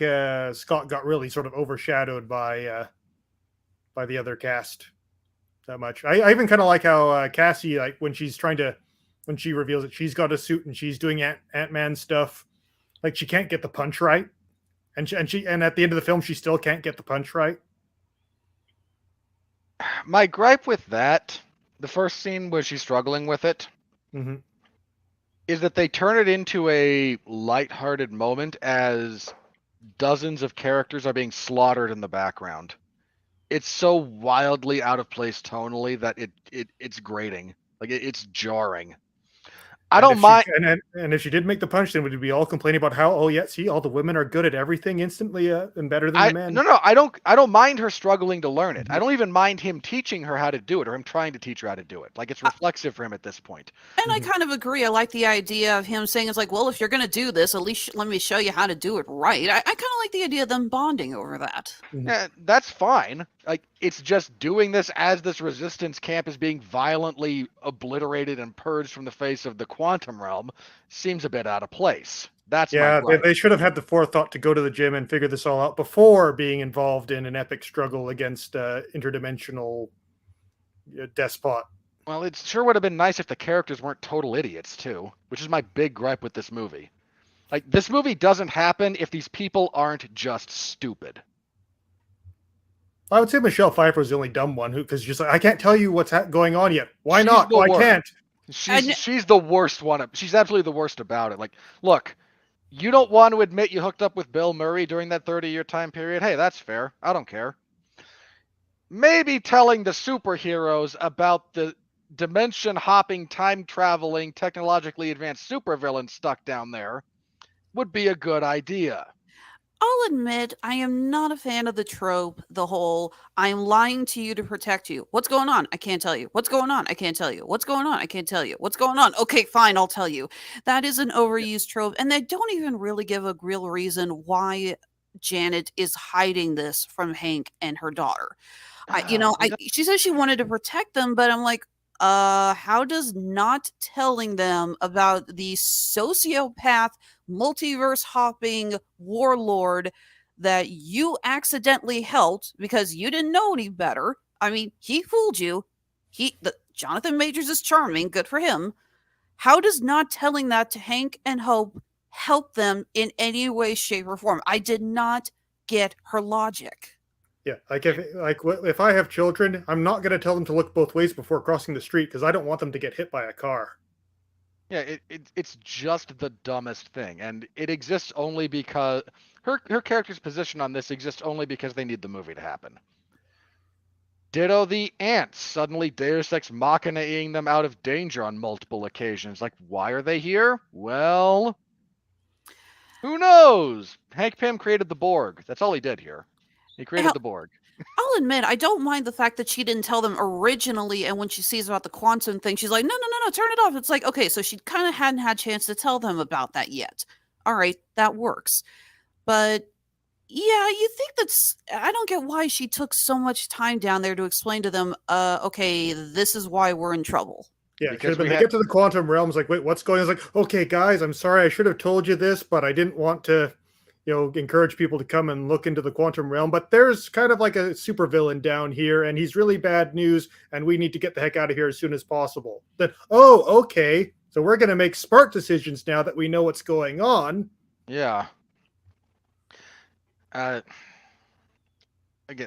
Scott got really sort of overshadowed by the other cast that much. I even kind of like how Cassie, like when she reveals that she's got a suit and she's doing Ant-Man stuff, like she can't get the punch right, and at the end of the film she still can't get the punch right. My gripe with that, the first scene where she's struggling with it, is that they turn it into a lighthearted moment as dozens of characters are being slaughtered in the background. It's so wildly out of place tonally that it's grating. Like it's jarring. I don't mind. And if she did make the punch, then would we all complain about how, oh yeah, see, all the women are good at everything instantly and better than the men? No, I don't mind her struggling to learn it. I don't even mind him teaching her how to do it or him trying to teach her how to do it. Like it's reflexive for him at this point. And I kind of agree. I like the idea of him saying, it's like, well, if you're going to do this, at least let me show you how to do it right. I kind of like the idea of them bonding over that. Yeah, that's fine. Like, it's just doing this as this resistance camp is being violently obliterated and purged from the face of the quantum realm seems a bit out of place. That's they should have had the forethought to go to the gym and figure this all out before being involved in an epic struggle against interdimensional despot. Well, it sure would have been nice if the characters weren't total idiots, too, which is my big gripe with this movie. Like, this movie doesn't happen if these people aren't just stupid. I would say Michelle Pfeiffer was the only dumb one because she's like, I can't tell you what's going on yet. Why not? I can't. She's the worst one. She's absolutely the worst about it. Like, look, you don't want to admit you hooked up with Bill Murray during that 30-year time period. Hey, that's fair. I don't care. Maybe telling the superheroes about the dimension-hopping, time-traveling, technologically advanced supervillain stuck down there would be a good idea. I'll admit, I am not a fan of the trope, the whole, I'm lying to you to protect you. What's going on? I can't tell you. What's going on? I can't tell you. What's going on? I can't tell you. What's going on? Okay, fine, I'll tell you. That is an overused trope, and they don't even really give a real reason why Janet is hiding this from Hank and her daughter. She says she wanted to protect them, but I'm like, how does not telling them about the sociopath, multiverse hopping warlord that you accidentally helped because you didn't know any better? I mean, he fooled you. Jonathan Majors is charming. Good for him. How does not telling that to Hank and Hope help them in any way, shape, or form. I did not get her logic. Yeah, if I have children, I'm not going to tell them to look both ways before crossing the street because I don't want them to get hit by a car. Yeah, it's just the dumbest thing, and it exists only because her character's position on this exists only because they need the movie to happen. Ditto the ants, suddenly Deus Ex Machina-ing them out of danger on multiple occasions. Like, why are they here? Well, who knows? Hank Pym created the Borg. That's all he did here. He created the Borg. I'll admit, I don't mind the fact that she didn't tell them originally, and when she sees about the quantum thing, she's like, no, turn it off. It's like, okay, so she kind of hadn't had a chance to tell them about that yet. All right, that works. But yeah, you think I don't get why she took so much time down there to explain to them, okay, this is why we're in trouble. Yeah, because when they get to the quantum realms, like, wait, what's going on? It's like, okay, guys, I'm sorry, I should have told you this, but I didn't want to, encourage people to come and look into the quantum realm. But there's kind of like a supervillain down here, and he's really bad news, and we need to get the heck out of here as soon as possible. Then, oh, okay, so we're going to make smart decisions now that we know what's going on. Yeah. Again,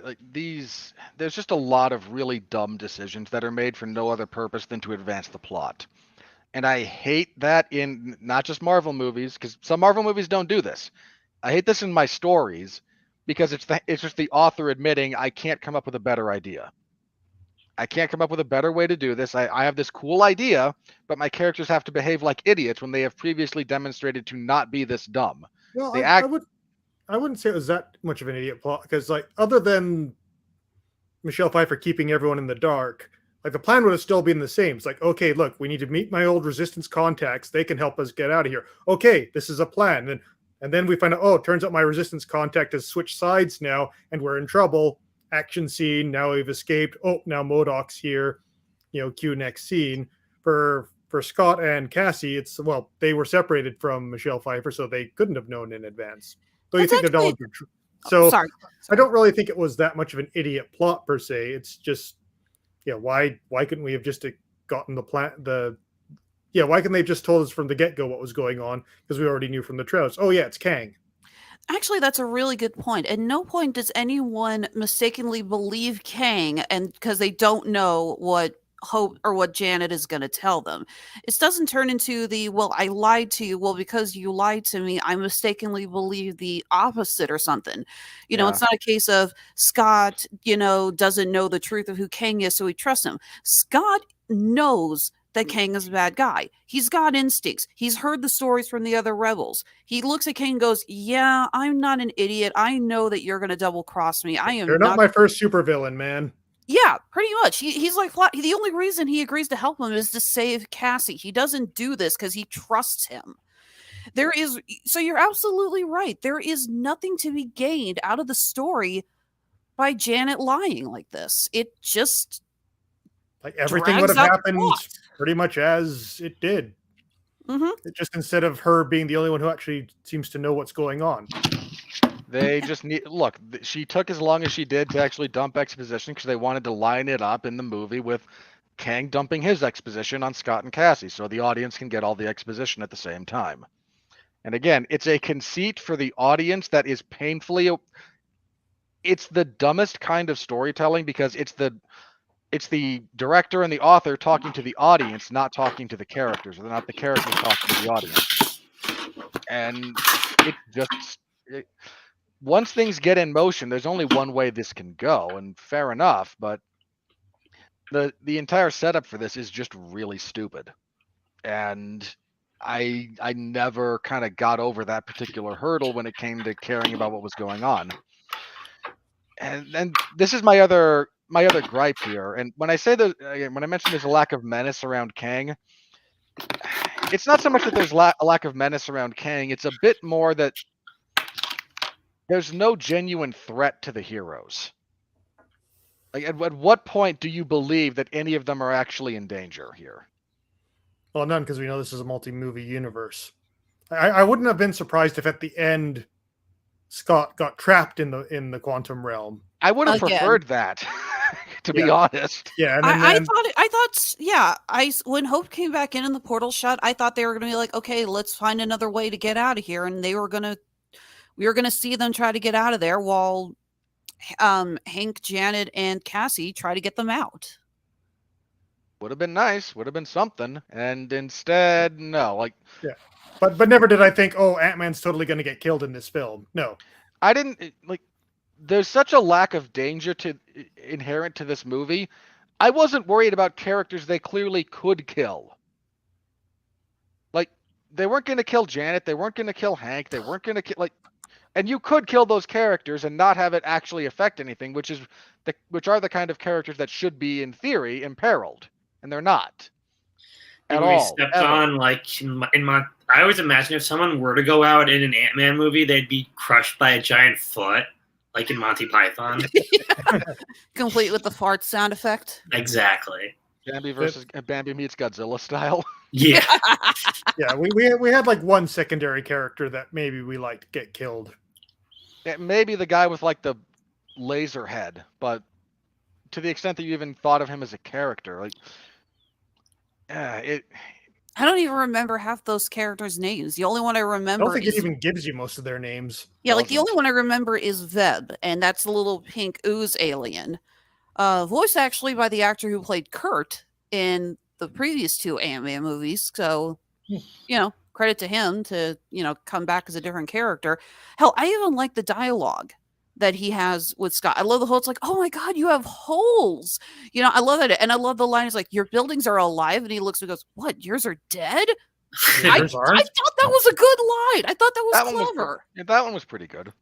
like there's just a lot of really dumb decisions that are made for no other purpose than to advance the plot. And I hate that in not just Marvel movies, because some Marvel movies don't do this. I hate this in my stories because it's just the author admitting I can't come up with a better idea. I can't come up with a better way to do this. I have this cool idea, but my characters have to behave like idiots when they have previously demonstrated to not be this dumb. Well, I wouldn't say it was that much of an idiot plot because, like, other than Michelle Pfeiffer keeping everyone in the dark, like the plan would have still been the same. It's like, okay, look, we need to meet my old resistance contacts. They can help us get out of here. Okay, this is a plan. And then we find out, oh, it turns out my resistance contact has switched sides now, and we're in trouble. Action scene. Now we've escaped. Oh, now MODOK's here. Cue next scene. For Scott and Cassie, they were separated from Michelle Pfeiffer, so they couldn't have known in advance. So you think the knowledge were true. So sorry. I don't really think it was that much of an idiot plot per se. It's just, why couldn't we have just gotten the plan? Why couldn't they have just told us from the get-go what was going on? Because we already knew from the trailers. Oh yeah, it's Kang. Actually, that's a really good point. At no point does anyone mistakenly believe Kang, and because they don't know what Hope or what Janet is going to tell them. It doesn't turn into I lied to you. Well, because you lied to me, I mistakenly believe the opposite or something. It's not a case of Scott, doesn't know the truth of who Kang is, so he trusts him. Scott knows that Kang is a bad guy. He's got instincts. He's heard the stories from the other rebels. He looks at Kang and goes, yeah, I'm not an idiot. I know that you're going to double cross me. You're not my first supervillain, man. Yeah, pretty much. He's like, the only reason he agrees to help him is to save Cassie. He doesn't do this because he trusts him. So you're absolutely right. There is nothing to be gained out of the story by Janet lying like this. It just like everything would have happened pretty much as it did. Mm-hmm. It just instead of her being the only one who actually seems to know what's going on. They just she took as long as she did to actually dump exposition because they wanted to line it up in the movie with Kang dumping his exposition on Scott and Cassie so the audience can get all the exposition at the same time. And again, it's a conceit for the audience that is it's the dumbest kind of storytelling because it's the director and the author talking to the audience, not talking to the characters, or not the characters talking to the audience. And it just... once things get in motion, there's only one way this can go, and fair enough, but the entire setup for this is just really stupid. And I never kind of got over that particular hurdle when it came to caring about what was going on. And this is my other gripe here. And when I say that, when I mention there's a lack of menace around Kang, it's not so much that there's a lack of menace around Kang, it's a bit more that there's no genuine threat to the heroes. Like, at what point do you believe that any of them are actually in danger here? Well, none, because we know this is a multi-movie universe. I wouldn't have been surprised if at the end Scott got trapped in the quantum realm. I would have preferred that. to be honest. Yeah, and I then thought, yeah. When Hope came back in and the portal shut, I thought they were going to be like, okay, let's find another way to get out of here, and we were going to see them try to get out of there while Hank, Janet, and Cassie try to get them out. Would have been nice, would have been something, and instead, no. Like, but never did I think, oh, Ant-Man's totally going to get killed in this film. No. I didn't like. There's such a lack of danger inherent to this movie. I wasn't worried about characters they clearly could kill. Like, they weren't going to kill Janet, they weren't going to kill Hank, they weren't going to kill and you could kill those characters and not have it actually affect anything, which are the kind of characters that should be, in theory, imperiled, and they're not. At we all. stepped ever. on, like, in my I always imagine if someone were to go out in an Ant-Man movie, they'd be crushed by a giant foot, like in Monty Python. Complete with the fart sound effect. Exactly. Bambi meets Godzilla style. Yeah. Yeah, we had like one secondary character that maybe we liked get killed. Yeah, maybe the guy with like the laser head, but to the extent that you even thought of him as a character, like, I don't even remember half those characters' names. The only one I I remember don't think is it even gives you most of their names. the only one I remember is Veb, and that's the little pink ooze alien. Voiced actually by the actor who played Kurt in the previous two Ant-Man movies. So, credit to him to, come back as a different character. Hell, I even like the dialogue that he has with Scott. I love the whole, it's like, oh my God, you have holes. I love it. And I love the line, it's like, your buildings are alive. And he looks and goes, what, yours are dead? I thought that was a good line. I thought that was clever. That one was pretty good.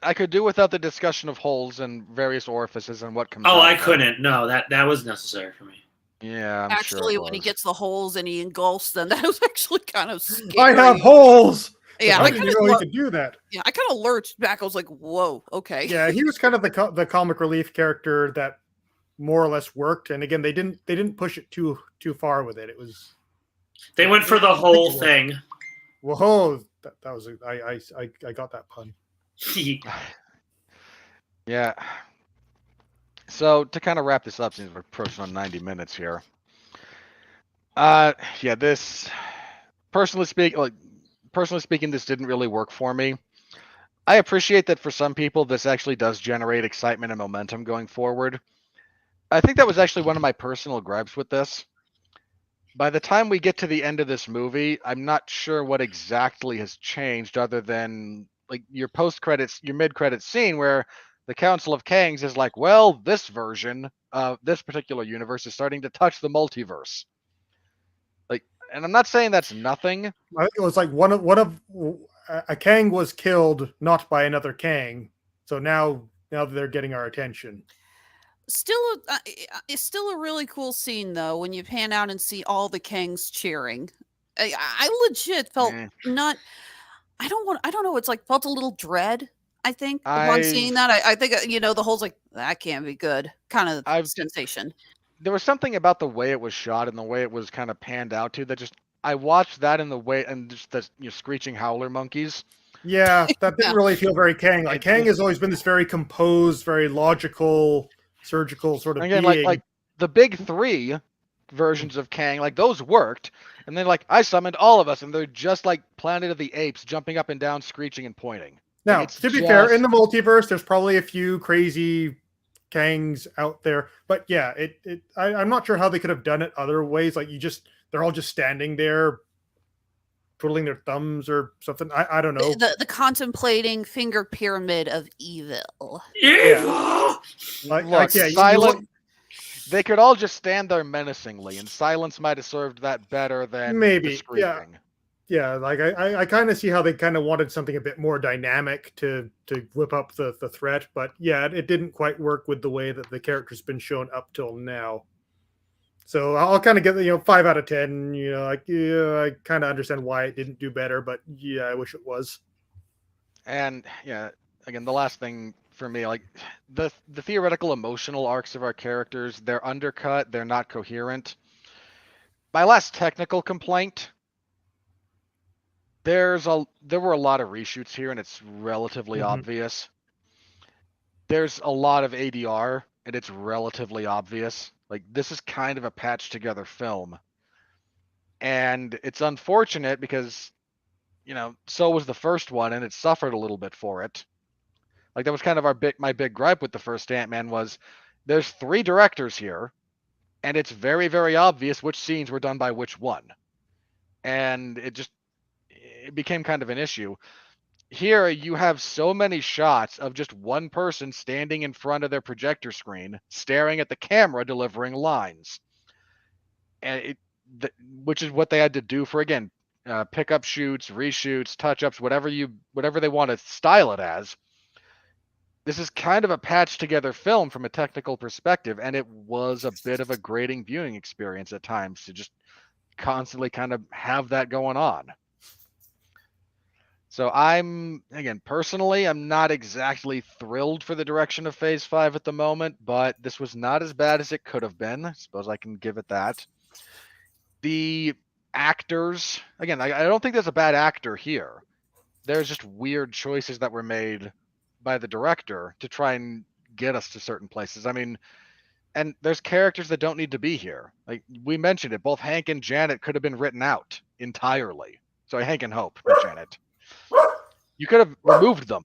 I could do without the discussion of holes and various orifices and what comes out. Oh, I couldn't. No, that was necessary for me. Yeah, I'm actually, sure when he gets the holes and he engulfs them, that was actually kind of scary. I have holes. Yeah, I didn't know he could do that. Yeah, I kind of lurched back. I was like, "Whoa, okay." Yeah, he was kind of the comic relief character that more or less worked. And again, they didn't push it too far with it. It was They went for the whole thing. Whoa, that was I got that pun. Yeah. So to kind of wrap this up, since we're approaching on 90 minutes here. This personally speaking, this didn't really work for me. I appreciate that for some people, this actually does generate excitement and momentum going forward. I think that was actually one of my personal gripes with this. By the time we get to the end of this movie, I'm not sure what exactly has changed other than like your mid-credits scene where the Council of Kangs is like, well, this version of this particular universe is starting to touch the multiverse. Like, and I'm not saying that's nothing. I think it was like one of a Kang was killed not by another Kang. So now they're getting our attention. It's still a really cool scene though when you pan out and see all the Kangs cheering. I legit felt not. I don't know. It's like felt a little dread. I think upon seeing that, I think the whole like that can't be good kind of sensation. There was something about the way it was shot and the way it was kind of panned out to that just I watched that in the way and just the screeching howler monkeys. Yeah, that didn't really feel very Kang. Like Kang has always been this very composed, very logical, surgical sort of again, being. like the big three versions of Kang, like those worked, and then like I summoned all of us, and they're just like Planet of the Apes, jumping up and down, screeching and pointing. Now, to be fair, in the multiverse, there's probably a few crazy Kangs out there, but yeah, I'm not sure how they could have done it other ways. Like they're all just standing there, twiddling their thumbs or something. I don't know. The contemplating finger pyramid of evil. Yeah. Look, silent. They could all just stand there menacingly, and silence might have served that better than maybe. The screaming. Yeah, like I kind of see how they kind of wanted something a bit more dynamic to whip up the threat, but yeah, it didn't quite work with the way that the character's been shown up till now. So I'll kind of get 5 out of 10. I kind of understand why it didn't do better, but yeah, I wish it was. And yeah, again, the last thing for me, like the theoretical emotional arcs of our characters, they're undercut, they're not coherent. My last technical complaint. There were a lot of reshoots here, and it's relatively obvious. There's a lot of ADR and it's relatively obvious. Like, this is kind of a patched together film. And it's unfortunate because, so was the first one, and it suffered a little bit for it. Like, that was kind of my big gripe with the first Ant-Man was there's 3 directors here, and it's very, very obvious which scenes were done by which one. And it became kind of an issue. Here, you have so many shots of just one person standing in front of their projector screen, staring at the camera, delivering lines. And which is what they had to do for, again, pickup shoots, reshoots, touch-ups, whatever they want to style it as. This is kind of a patched together film from a technical perspective, and it was a bit of a grating viewing experience at times to just constantly kind of have that going on. So personally, I'm not exactly thrilled for the direction of Phase 5 at the moment, but this was not as bad as it could have been. I suppose I can give it that. The actors, again, I don't think there's a bad actor here. There's just weird choices that were made by the director to try and get us to certain places. I mean, and there's characters that don't need to be here. Like, we mentioned it, both Hank and Janet could have been written out entirely. Sorry, Hank and Hope, not Janet. You could have removed them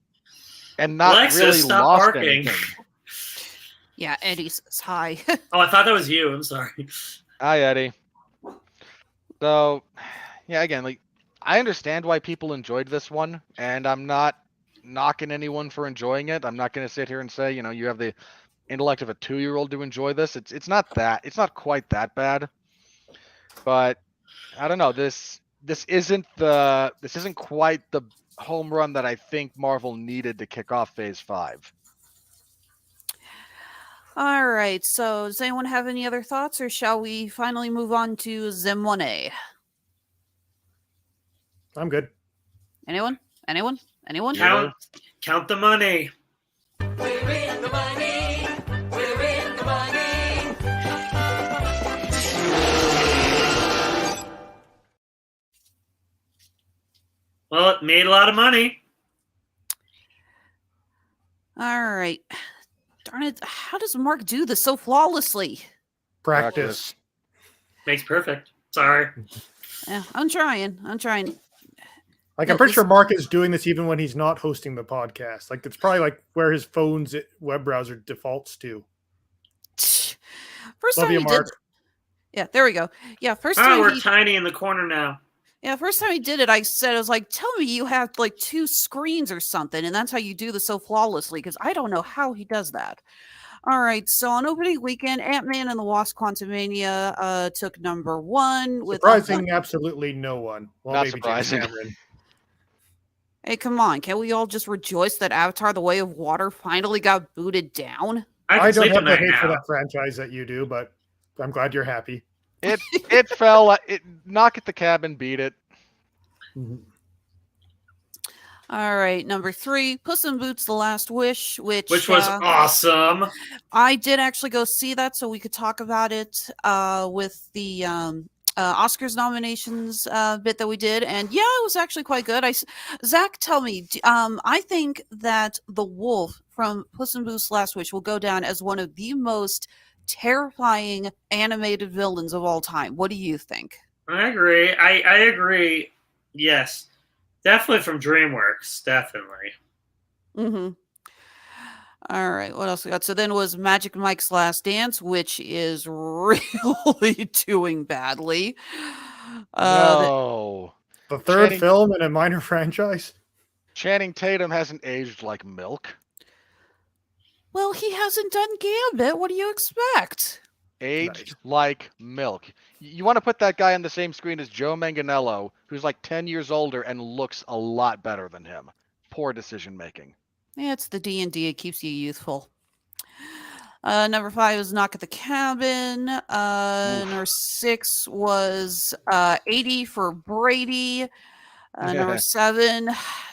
and not Alexis, really stop lost barking. anything. Yeah, Eddie says hi. Oh, I thought that was you. I'm sorry. Hi, Eddie. So, yeah, again, like, I understand why people enjoyed this one, and I'm not knocking anyone for enjoying it. I'm not going to sit here and say, you have the intellect of a 2-year-old to enjoy this. It's not quite that bad. But I don't know, this isn't quite the home run that I think Marvel needed to kick off Phase 5. All right. So, does anyone have any other thoughts, or shall we finally move on to Zem 1A? I'm good. Anyone? Count the money. We're in the money. We're in the money. Well, it made a lot of money. All right. Darn it. How does Mark do this so flawlessly? Practice. Makes perfect. Sorry. Yeah, I'm trying. Like, I'm pretty sure Mark is doing this even when he's not hosting the podcast. Like, it's probably like where his phone's web browser defaults to. First Love time you, he Mark. did. Yeah, there we go. Yeah, first time We're tiny in the corner now. Yeah, first time he did it, I was like, tell me you have like 2 screens or something, and that's how you do this so flawlessly, because I don't know how he does that. All right, so on opening weekend, Ant-Man and the Wasp: Quantumania took number 1 with Surprising absolutely no one. Well, Not maybe James surprising. Cameron. Hey, come on, can we all just rejoice that Avatar: The Way of Water finally got booted down? I I can don't sleep have the tonight hate for now. that franchise that you do, but I'm glad you're happy. It fell. Knock at the Cabin beat it. All right, number 3, Puss in Boots: The Last Wish, which was awesome. I did actually go see that, so we could talk about it with the Oscars nominations bit that we did, and yeah, it was actually quite good. Zach, tell me, I think that the wolf from Puss in Boots: Last Wish will go down as one of the most terrifying animated villains of all time. What do you think? I agree. I agree. Yes. Definitely from DreamWorks. Definitely. Mm-hmm. All right, what else we got? So then was Magic Mike's Last Dance, which is really doing badly. No. The third Channing- film in a minor franchise? Channing Tatum hasn't aged like milk. Well, he hasn't done Gambit. What do you expect? Aged like milk. You want to put that guy on the same screen as Joe Manganiello, who's like 10 years older and looks a lot better than him. Poor decision making. Yeah, it's the D&D. It keeps you youthful. Number 5 was Knock at the Cabin. Number 6 was 80 for Brady. Number 7,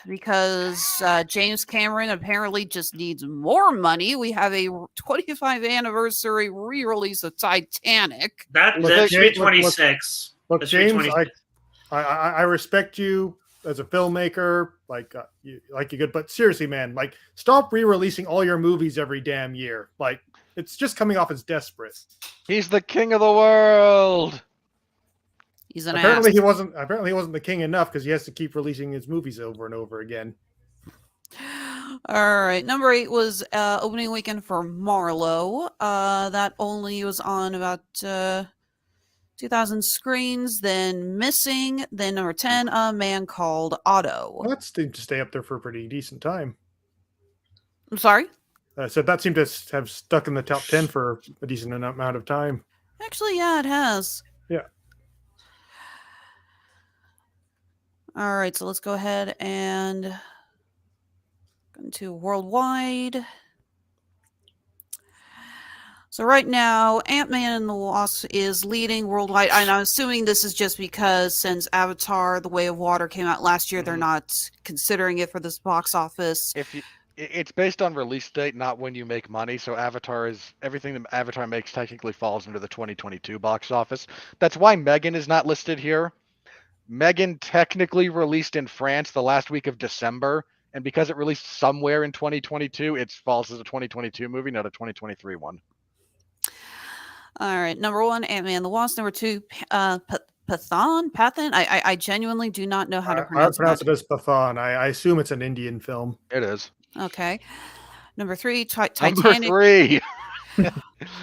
because James Cameron apparently just needs more money. We have a 25th anniversary re-release of Titanic. That should be 26. Look, That should be James, 26. I respect you as a filmmaker, like you good, but seriously, man, like, stop re-releasing all your movies every damn year. Like, It's just coming off as desperate. He's the king of the world. He's an Apparently ass. he wasn't. Apparently he wasn't the king enough because he has to keep releasing his movies over and over again. All right, number 8 was opening weekend for Marlowe. That only was on about 2,000 screens. Then Missing. Then number 10, A Man Called Otto. Well, that seemed to stay up there for a pretty decent time. I'm sorry. I said that seemed to have stuck in the top 10 for a decent amount of time. Actually, yeah, it has. Yeah. All right, so let's go ahead and go into worldwide. So right now, Ant-Man and the Wasp is leading worldwide. And I'm assuming this is just because since Avatar: The Way of Water came out last year, they're not considering it for this box office. It's based on release date, not when you make money. So everything that Avatar makes technically falls into the 2022 box office. That's why Megan is not listed here. Megan technically released in France the last week of December, and because it released somewhere in 2022, it falls as a 2022 movie, not a 2023 one. All right, number 1, Ant-Man and the Wasp. Number 2, Pathan. I genuinely do not know how to pronounce I pronounce that. it as Pathan. I assume it's an Indian film. It is. Okay. Number 3, Titanic. Number 3.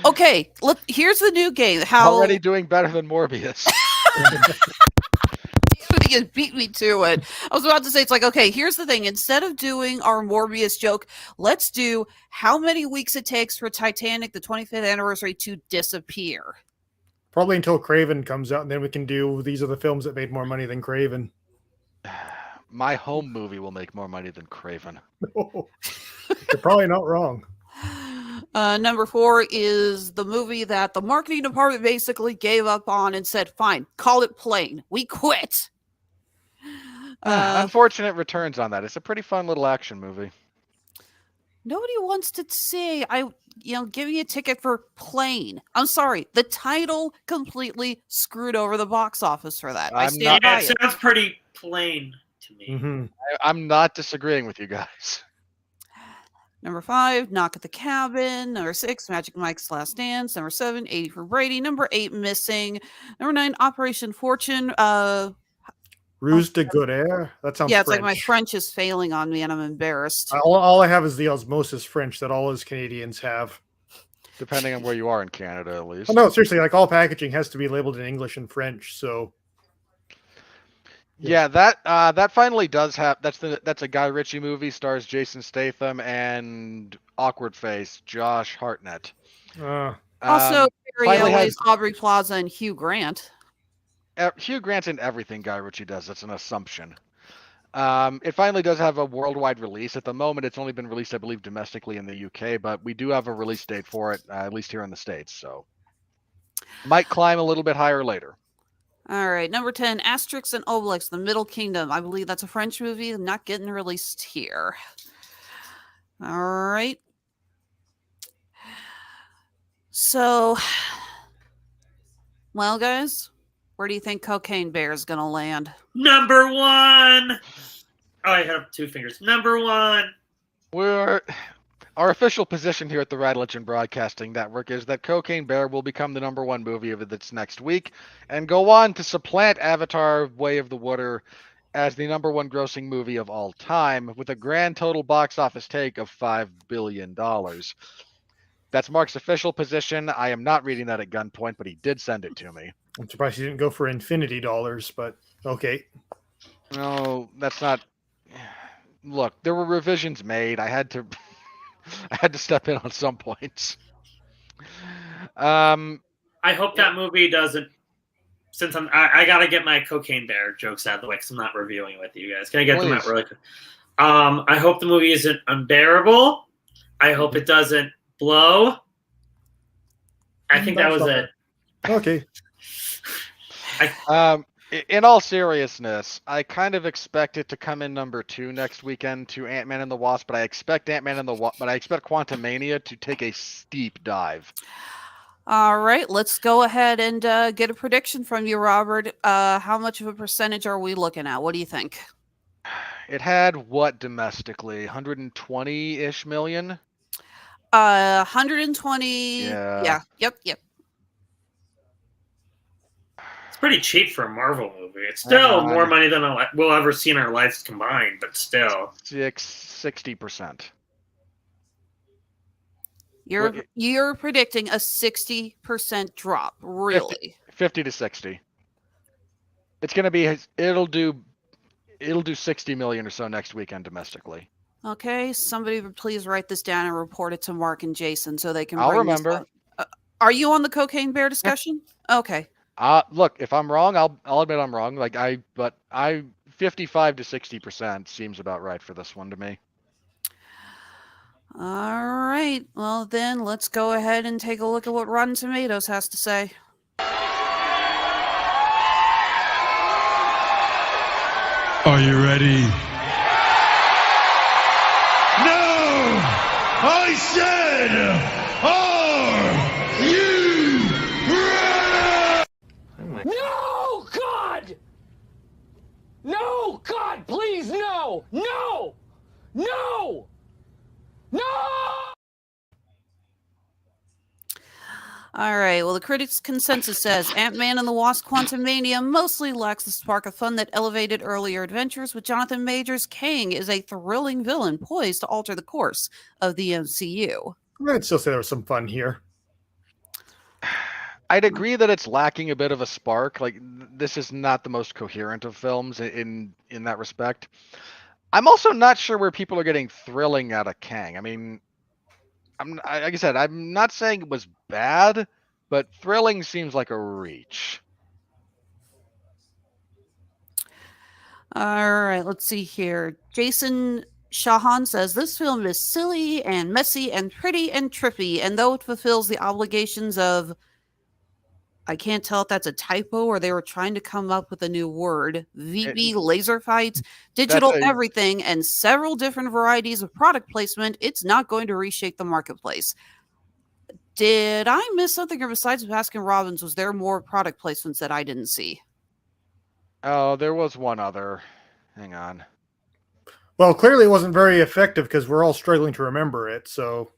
Okay, look, here's the new game. How Already doing better than Morbius. you beat me to it. I was about to say, it's like, okay, here's the thing. Instead of doing our Morbius joke, let's do how many weeks it takes for Titanic, the 25th anniversary, to disappear. Probably until Craven comes out, and then we can do these are the films that made more money than Craven. My home movie will make more money than Craven. You're probably not wrong. Number 4 is the movie that the marketing department basically gave up on and said, fine, call it Plane. We quit. Unfortunate returns on that. It's a pretty fun little action movie. Nobody wants to say, give me a ticket for Plane. I'm sorry. The title completely screwed over the box office for that. I stand by it it. sounds pretty plain to me. Mm-hmm. I'm not disagreeing with you guys. Number 5, Knock at the Cabin. Number 6, Magic Mike's Last Dance. Number 7, 80 for Brady. Number 8, Missing. Number 9, Operation Fortune. Ruse de Good Air. That sounds Yeah, it's French. like my French is failing on me and I'm embarrassed. All I have is the osmosis French that all us Canadians have. Depending on where you are in Canada, at least. Oh, no, seriously, like all packaging has to be labeled in English and French, so... Yeah, that finally does have. That's a Guy Ritchie movie. Stars Jason Statham and Awkward Face Josh Hartnett. Also, Barry finally Elway's has- Aubrey Plaza and Hugh Grant. Hugh Grant's in everything Guy Ritchie does. That's an assumption. It finally does have a worldwide release. At the moment, it's only been released, I believe, domestically in the UK, but we do have a release date for it, at least here in the States. So might climb a little bit higher later. All right, number 10, Asterix and Obelix, The Middle Kingdom. I believe that's a French movie, not getting released here. All right. So, well, guys, where do you think Cocaine Bear is going to land? Number 1. Oh, I have 2 fingers. Number 1. Our official position here at the Radulich and Broadcasting Network is that Cocaine Bear will become the number 1 movie of its next week and go on to supplant Avatar: Way of the Water as the number 1 grossing movie of all time with a grand total box office take of $5 billion. That's Mark's official position. I am not reading that at gunpoint, but he did send it to me. I'm surprised he didn't go for infinity dollars, but okay. No, that's not... Look, there were revisions made. I had to step in on some points. I hope that movie doesn't. Since I gotta get my Cocaine Bear jokes out of the way because I'm not reviewing it with you guys. Can I get them out really quick? I hope the movie isn't unbearable. I hope it doesn't blow. I think that was it. Okay. In all seriousness, I kind of expect it to come in number 2 next weekend to Ant-Man and the Wasp, but I expect Quantumania to take a steep dive. All right, let's go ahead and get a prediction from you, Robert. How much of a percentage are we looking at? What do you think? It had what domestically? 120-ish million? 120. Yeah. Yep. It's pretty cheap for a Marvel movie. It's Hang still on. more money than we'll ever see in our lives combined, but still. 60%. You're predicting a 60% drop, really? 50 to 60. It's gonna be. It'll do 60 million or so next weekend domestically. Okay, somebody please write this down and report it to Mark and Jason so they can. I'll bring this remember. up. Are you on the Cocaine Bear discussion? Okay. Look, if I'm wrong, I'll admit I'm wrong. But 55 to 60% seems about right for this one to me. All right. Well, then let's go ahead and take a look at what Rotten Tomatoes has to say. Are you ready? No! I said, are you ready? No, God! No, God, please, no! No! No! No! All right. Well, the critics' consensus says Ant-Man and the Wasp: Quantumania mostly lacks the spark of fun that elevated earlier adventures. With Jonathan Majors, Kang is a thrilling villain poised to alter the course of the MCU. I'd still say there was some fun here. I'd agree that it's lacking a bit of a spark. Like, this is not the most coherent of films in that respect. I'm also not sure where people are getting thrilling out of Kang. I mean, like I said, I'm not saying it was bad, but thrilling seems like a reach. All right, let's see here. Jason Shahan says this film is silly and messy and pretty and trippy, and though it fulfills the obligations of, I can't tell if that's a typo or they were trying to come up with a new word, VB laser fights, digital everything, and several different varieties of product placement, it's not going to reshape the marketplace. Did I miss something, or besides Baskin Robbins, was there more product placements that I didn't see? Oh, there was one other. Hang on. Well, clearly it wasn't very effective because we're all struggling to remember it, so...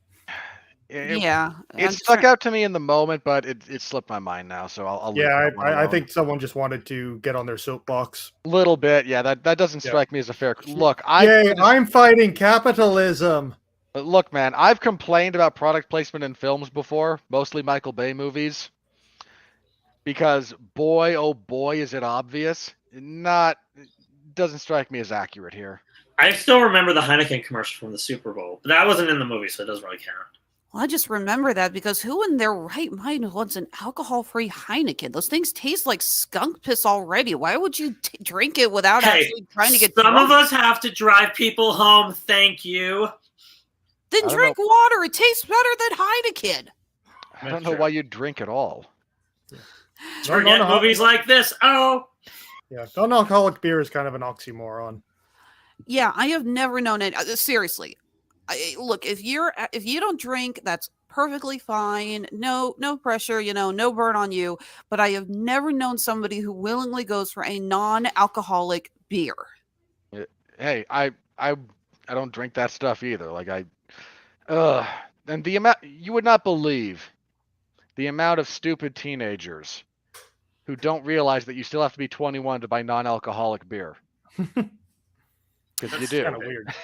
It stuck out to me in the moment, but it slipped my mind now, so I'll leave that one I alone. think someone just wanted to get on their soapbox. A little bit, yeah. That doesn't strike me as a fair look. I'm fighting capitalism. Look, man, I've complained about product placement in films before, mostly Michael Bay movies, because boy, oh boy, is it obvious. Doesn't strike me as accurate here. I still remember the Heineken commercial from the Super Bowl, but that wasn't in the movie, so it doesn't really count. Well, I just remember that because who in their right mind wants an alcohol-free Heineken? Those things taste like skunk piss already. Why would you drink it without actually trying to get some drunk? of us have to drive people home, thank you. Then drink water. It tastes better than Heineken. I don't know why you drink at all. Forget movies like this. Oh. Yeah, non-alcoholic beer is kind of an oxymoron. Yeah, I have never known it. Seriously. Look, if you don't drink, that's perfectly fine. No pressure, no burn on you. But I have never known somebody who willingly goes for a non-alcoholic beer. Hey, I don't drink that stuff either. And the amount, you would not believe the amount of stupid teenagers who don't realize that you still have to be 21 to buy non-alcoholic beer. Because you do. Kind of weird.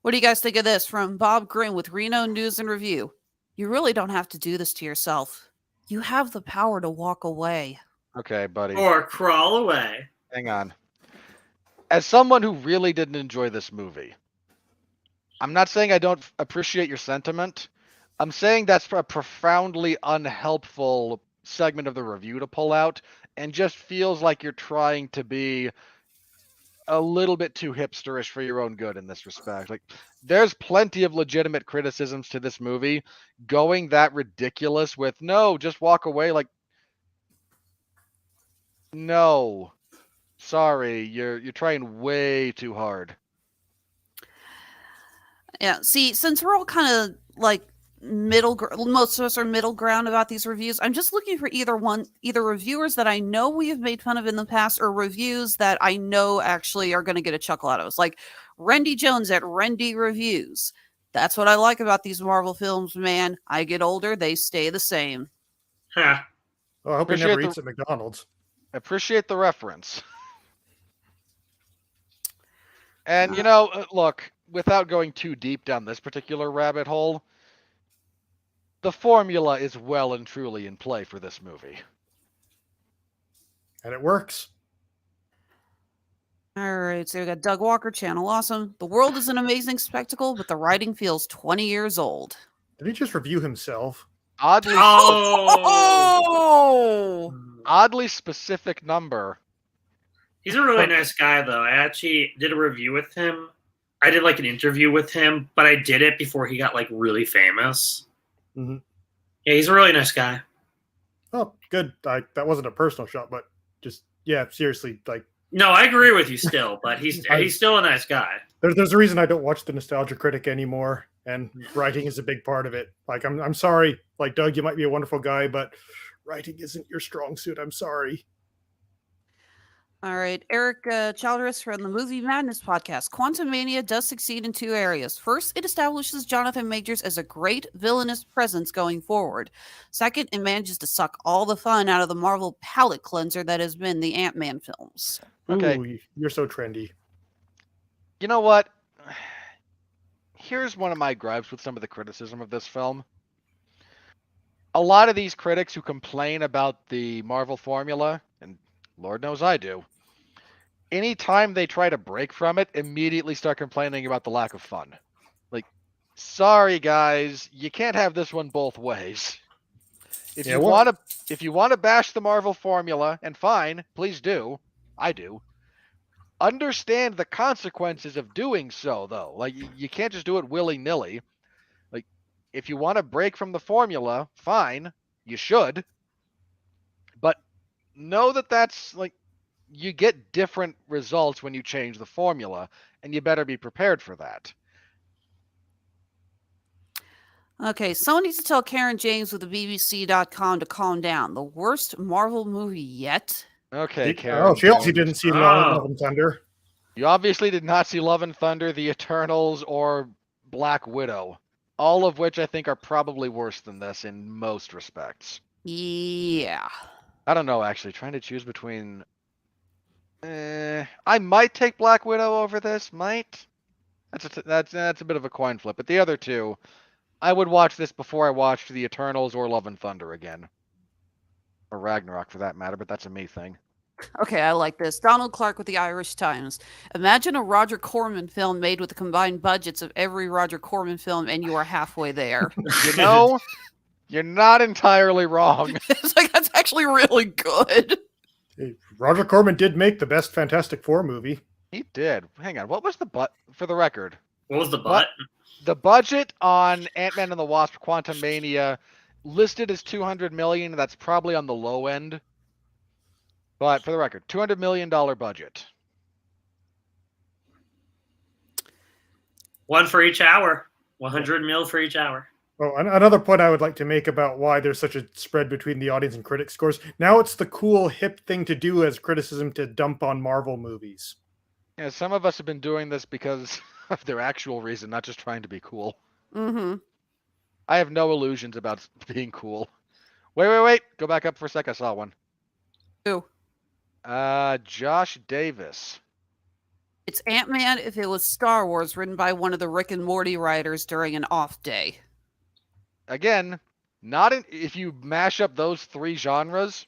What do you guys think of this from Bob Grimm with Reno News and Review? You really don't have to do this to yourself. You have the power to walk away. Okay, buddy. Or crawl away. Hang on. As someone who really didn't enjoy this movie, I'm not saying I don't appreciate your sentiment. I'm saying that's a profoundly unhelpful segment of the review to pull out, and just feels like you're trying to be a little bit too hipsterish for your own good in this respect. Like, there's plenty of legitimate criticisms to this movie. Going that ridiculous with, no, just walk away, like, no. Sorry, you're trying way too hard. Yeah, see, since we're all kind of like most of us are middle ground about these reviews, I'm just looking for either reviewers that I know we have made fun of in the past, or reviews that I know actually are going to get a chuckle out of us. Like Rendy Jones at Rendy Reviews. That's what I like about these Marvel films, man. I get older, they stay the same. Huh. Oh, I hope he Appreciate never the- eats at McDonald's. Appreciate the reference. And, look, without going too deep down this particular rabbit hole, the formula is well and truly in play for this movie. And it works. All right, so we got Doug Walker, Channel Awesome. The world is an amazing spectacle, but the writing feels 20 years old. Did he just review himself? Oddly, Oh! oddly specific number. He's a really nice guy, though. I actually did a review with him. I did like an interview with him, but I did it before he got like really famous. Mm-hmm. Yeah, he's a really nice guy. Oh, good. That wasn't a personal shot, but just, yeah, seriously, like, No, I agree with you still, but he's still a nice guy. there's a reason I don't watch the Nostalgia Critic anymore, and writing is a big part of it. Like, I'm sorry, like, Doug, you might be a wonderful guy, but writing isn't your strong suit. I'm sorry. All right, Eric Childress from the Movie Madness podcast. Quantumania does succeed in two areas. First, it establishes Jonathan Majors as a great villainous presence going forward. Second, it manages to suck all the fun out of the Marvel palate cleanser that has been the Ant-Man films. Okay. Ooh, you're so trendy. You know what? Here's one of my gripes with some of the criticism of this film. A lot of these critics who complain about the Marvel formula, and Lord knows I do, anytime they try to break from it, immediately start complaining about the lack of fun. Like, sorry guys, you can't have this one both ways. If you want to bash the Marvel formula, and fine, please do. I do. Understand the consequences of doing so, though. Like, you can't just do it willy-nilly. Like, if you want to break from the formula, fine, you should. But know that that's, like, you get different results when you change the formula, and you better be prepared for that. Okay, someone needs to tell Karen James with the BBC.com to calm down. The worst Marvel movie yet? Okay, Karen. Oh, she obviously didn't see Love and Thunder. You obviously did not see Love and Thunder, The Eternals, or Black Widow. All of which I think are probably worse than this in most respects. Yeah. I don't know, actually. Trying to choose between... I might take Black Widow over this. Might. That's a bit of a coin flip. But the other two, I would watch this before I watched The Eternals or Love and Thunder again. Or Ragnarok, for that matter, but that's a me thing. Okay, I like this. Donald Clark with the Irish Times. Imagine a Roger Corman film made with the combined budgets of every Roger Corman film, and you are halfway there. You know, you're not entirely wrong. It's like, that's actually really good. Hey, Roger Corman did make the best Fantastic Four movie. He did. Hang on, what was the for the record? What was the butt? The budget on Ant-Man and the Wasp: Quantumania listed as $200 million. That's probably on the low end. But for the record, $200 million budget. One for each hour. 100 mil for each hour. Oh, another point I would like to make about why there's such a spread between the audience and critic scores. Now it's the cool, hip thing to do as criticism to dump on Marvel movies. Yeah, some of us have been doing this because of their actual reason, not just trying to be cool. Mm-hmm. I have no illusions about being cool. Wait. Go back up for a sec. I saw one. Who? Josh Davis. It's Ant-Man if it was Star Wars, written by one of the Rick and Morty writers during an off day. Again, if you mash up those three genres,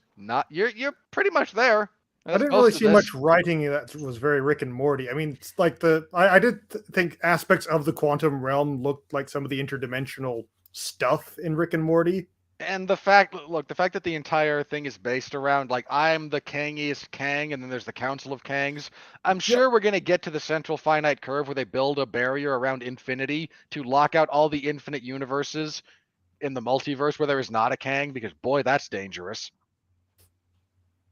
you're pretty much there. I didn't really see much writing that was very Rick and Morty. I mean, it's like I did think aspects of the quantum realm looked like some of the interdimensional stuff in Rick and Morty. And the fact that the entire thing is based around, like, I'm the Kangiest Kang, and then there's the Council of Kangs. I'm sure we're going to get to the central finite curve where they build a barrier around infinity to lock out all the infinite universes in the multiverse where there is not a Kang, because, boy, that's dangerous.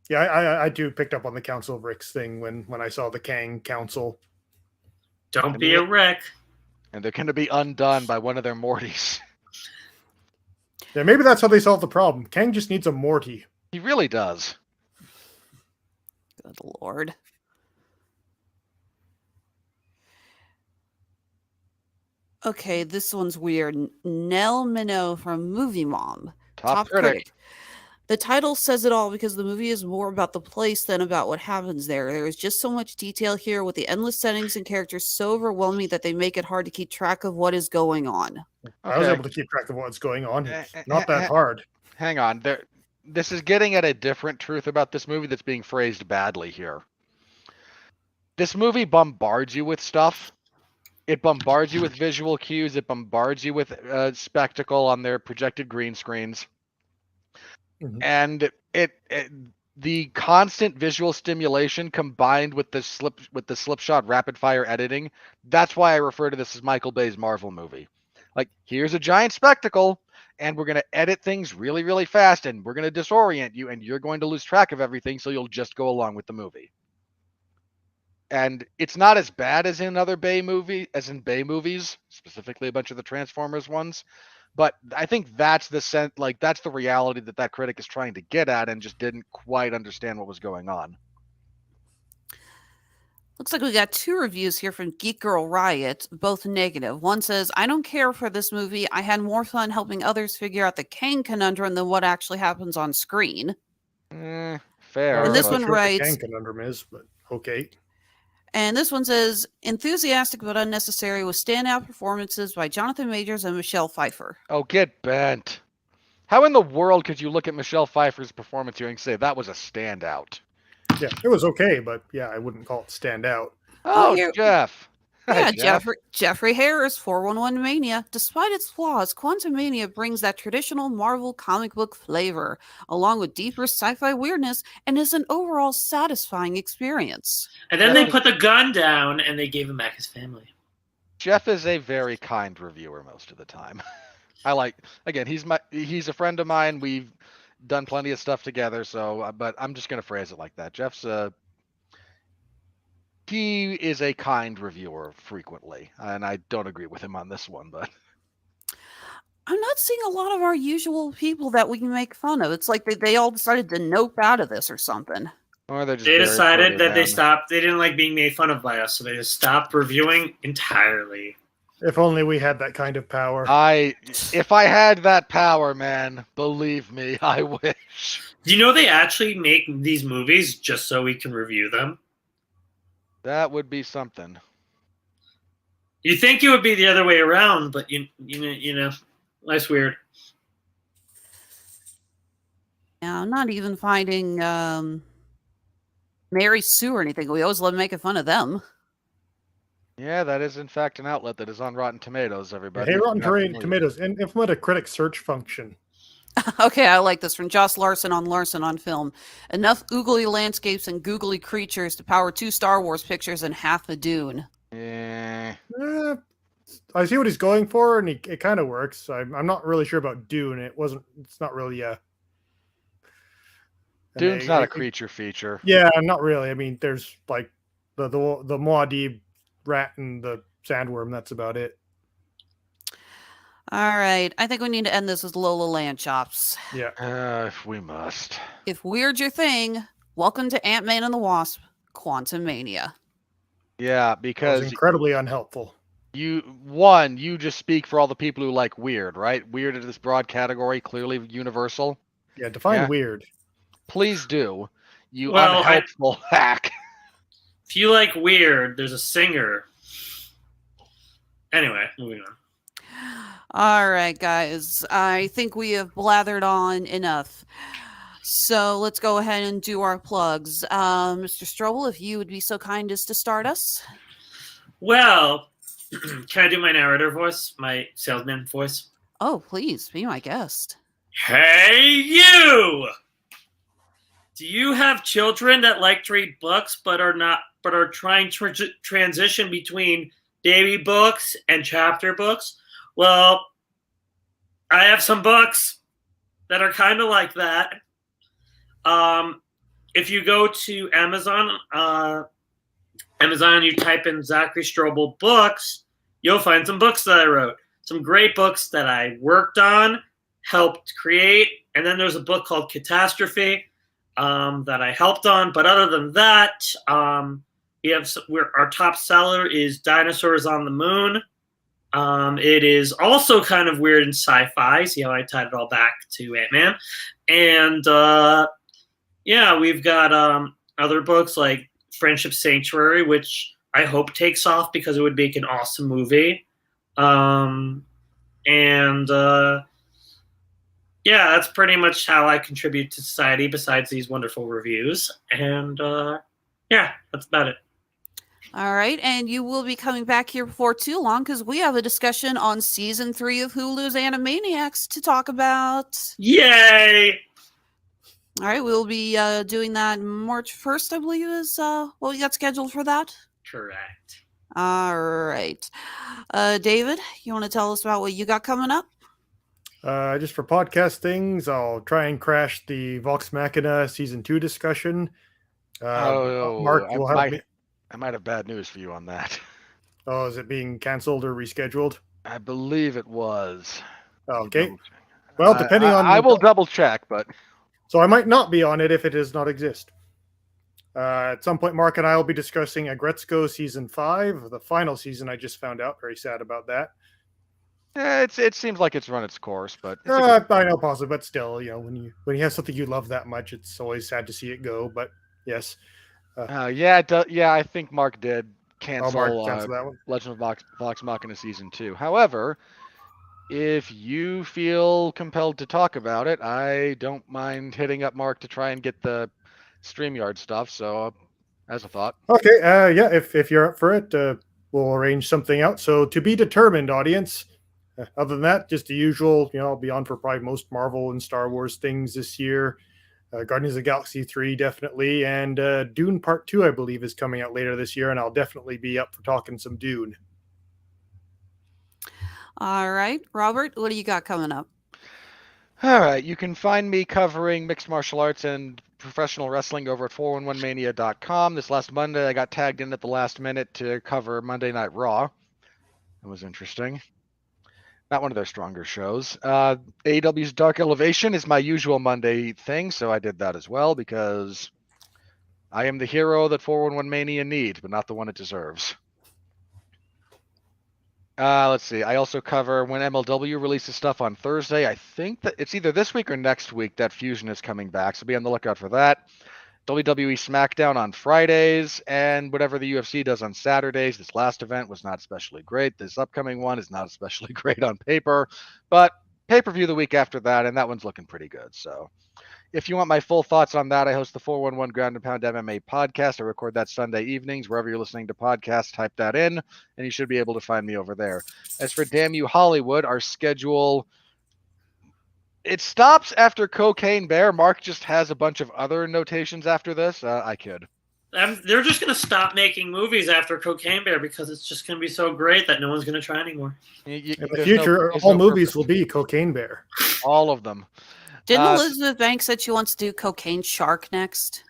Yeah, I too picked up on the Council of Ricks thing when I saw the Kang Council. Don't be a Rick. And they're going to be undone by one of their Mortys. Yeah, maybe that's how they solve the problem. Kang just needs a Morty. He really does. Good Lord. Okay, this one's weird. Nell Minogue from Movie Mom. Top critic. The title says it all because the movie is more about the place than about what happens there. There is just so much detail here with the endless settings and characters so overwhelming that they make it hard to keep track of what is going on. I was Okay. able to keep track of what's going on. It's not that hard. Hang on. This is getting at a different truth about this movie that's being phrased badly here. This movie bombards you with stuff. It bombards you with visual cues. It bombards you with spectacle on their projected green screens. Mhm. And the constant visual stimulation combined with the slipshot rapid fire editing, that's why I refer to this as Michael Bay's Marvel movie. Like, here's a giant spectacle, and we're going to edit things really, really fast, and we're going to disorient you, and you're going to lose track of everything, so you'll just go along with the movie. And it's not as bad as in Bay movies, specifically a bunch of the Transformers ones. But I think that's that's the reality that critic is trying to get at and just didn't quite understand what was going on. Looks like we got 2 reviews here from Geek Girl Riot, both negative. One says, I don't care for this movie. I had more fun helping others figure out the Kang conundrum than what actually happens on screen. Fair. And this I'm not one sure what the writes- Kang conundrum is, but okay. And this one says, enthusiastic but unnecessary with standout performances by Jonathan Majors and Michelle Pfeiffer. Oh, get bent. How in the world could you look at Michelle Pfeiffer's performance here and say that was a standout? Yeah, it was okay, but yeah, I wouldn't call it stand out. Oh, here- Jeff. Yeah, Jeff. Jeffrey Harris, 411 Mania. Despite its flaws, Quantumania brings that traditional Marvel comic book flavor, along with deeper sci-fi weirdness, and is an overall satisfying experience. And then they put the gun down and they gave him back his family. Jeff is a very kind reviewer most of the time. He's a friend of mine. We've done plenty of stuff together, but I'm just going to phrase it like that. He is a kind reviewer frequently, and I don't agree with him on this one, but I'm not seeing a lot of our usual people that we can make fun of. It's like they all decided to nope out of this or something. or they're just They very decided further that they down. stopped. They didn't like being made fun of by us, so they just stopped reviewing entirely. If only we had that kind of power. If I had that power, man, believe me, I wish. Do you know they actually make these movies just so we can review them? That would be something. You think it would be the other way around, but you know, life's weird. Yeah, I'm not even finding Mary Sue or anything. We always love making fun of them. Yeah, that is in fact an outlet that is on Rotten Tomatoes, everybody. Hey, if Rotten you're not familiar. Tomatoes, implement a critic search function. Okay, I like this from Joss Larson on Film. Enough oogly landscapes and googly creatures to power 2 Star Wars pictures and half a Dune. Yeah. I see what he's going for, and it kind of works. I'm not really sure about Dune. It's not really Dune's not a creature feature. Yeah, not really. I mean, there's like the Muad'Dib rat and the sandworm. That's about it. All right, I think we need to end this with Lola Land Chops. Yeah. If we must. If weird's your thing, welcome to Ant-Man and the Wasp, Quantumania. Yeah, That was because incredibly unhelpful. you just speak for all the people who like weird, right? Weird is this broad category, clearly universal. Yeah, define Yeah. weird. Please do. You Well, unhelpful hack. If you like weird, there's a singer. Anyway, moving on. All right, guys. I think we have blathered on enough. So let's go ahead and do our plugs. Mr. Strobel, if you would be so kind as to start us. Well, can I do my narrator voice, my salesman voice? Oh, please, be my guest. Hey, you! Do you have children that like to read books but are trying to transition between baby books and chapter books? Well, I have some books that are kind of like that. If you go to Amazon, you type in Zachary Strobel books, you'll find some books that I wrote. Some great books that I worked on, helped create, and then there's a book called Catastrophe that I helped on. But other than that, our top seller is Dinosaurs on the Moon. It is also kind of weird in sci-fi. See how I tied it all back to Ant-Man? And yeah, we've got other books like Friendship Sanctuary, which I hope takes off because it would make an awesome movie. Yeah, that's pretty much how I contribute to society besides these wonderful reviews. And yeah, that's about it. All right, and you will be coming back here before too long because we have a discussion on season 3 of Hulu's Animaniacs to talk about. Yay! All right, we'll be doing that March 1st, I believe, is what we got scheduled for that. Correct. All right. David, you want to tell us about what you got coming up? Just for podcast things, I'll try and crash the Vox Machina season 2 discussion. Mark will have me. I might have bad news for you on that. Oh, is it being canceled or rescheduled? I believe it was. Okay. Well, depending on... I will double check, but... So I might not be on it if it does not exist. At some point, Mark and I will be discussing Agretzko Season 5, the final season. I just found out. Very sad about that. Yeah, it seems like it's run its course, but... I know, possibly, but still, when you have something you love that much, it's always sad to see it go, but yes. I think Mark did cancel, cancel that one. Legend of Vox Machina Season 2. However, if you feel compelled to talk about it, I don't mind hitting up Mark to try and get the StreamYard stuff, so as a thought. Okay, yeah, if you're up for it, we'll arrange something out. So to be determined, audience. Other than that, just the usual, I'll be on for probably most Marvel and Star Wars things this year. Guardians of the Galaxy 3, definitely. And Dune Part 2, I believe, is coming out later this year, and I'll definitely be up for talking some Dune. All right. Robert, what do you got coming up? All right. You can find me covering mixed martial arts and professional wrestling over at 411mania.com. This last Monday, I got tagged in at the last minute to cover Monday Night Raw. It was interesting. Not one of their stronger shows. AEW's Dark Elevation is my usual Monday thing, so I did that as well because I am the hero that 411 Mania needs, but not the one it deserves. Let's see. I also cover when MLW releases stuff on Thursday. I think that it's either this week or next week that Fusion is coming back, so be on the lookout for that. WWE SmackDown on Fridays, and whatever the UFC does on Saturdays. This last event was not especially great. This upcoming one is not especially great on paper, but pay-per-view the week after that, and that one's looking pretty good. So if you want my full thoughts on that, I host the 411 Ground and Pound MMA podcast. I record that Sunday evenings. Wherever you're listening to podcasts, type that in, and you should be able to find me over there. As for Damn You Hollywood, our schedule... It stops after Cocaine Bear. Mark just has a bunch of other notations after this. I kid. They're just going to stop making movies after Cocaine Bear because it's just going to be so great that no one's going to try anymore. In the future, all movies will be Cocaine Bear. All of them. Didn't Elizabeth Banks said she wants to do Cocaine Shark next?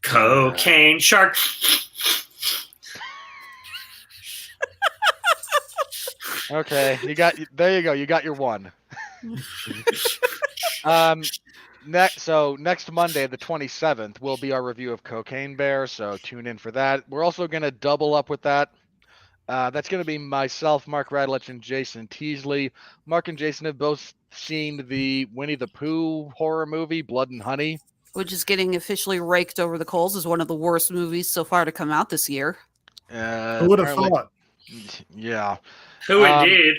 Cocaine Shark. Okay, there you go. You got your one. Next Monday, the 27th, will be our review of Cocaine Bear, so tune in for that. We're also going to double up with that. That's going to be myself, Mark Radlich, and Jason Teasley. Mark and Jason have both seen the Winnie the Pooh horror movie, Blood and Honey. Which is getting officially raked over the coals as one of the worst movies so far to come out this year. Who would have thought? Yeah. Who indeed?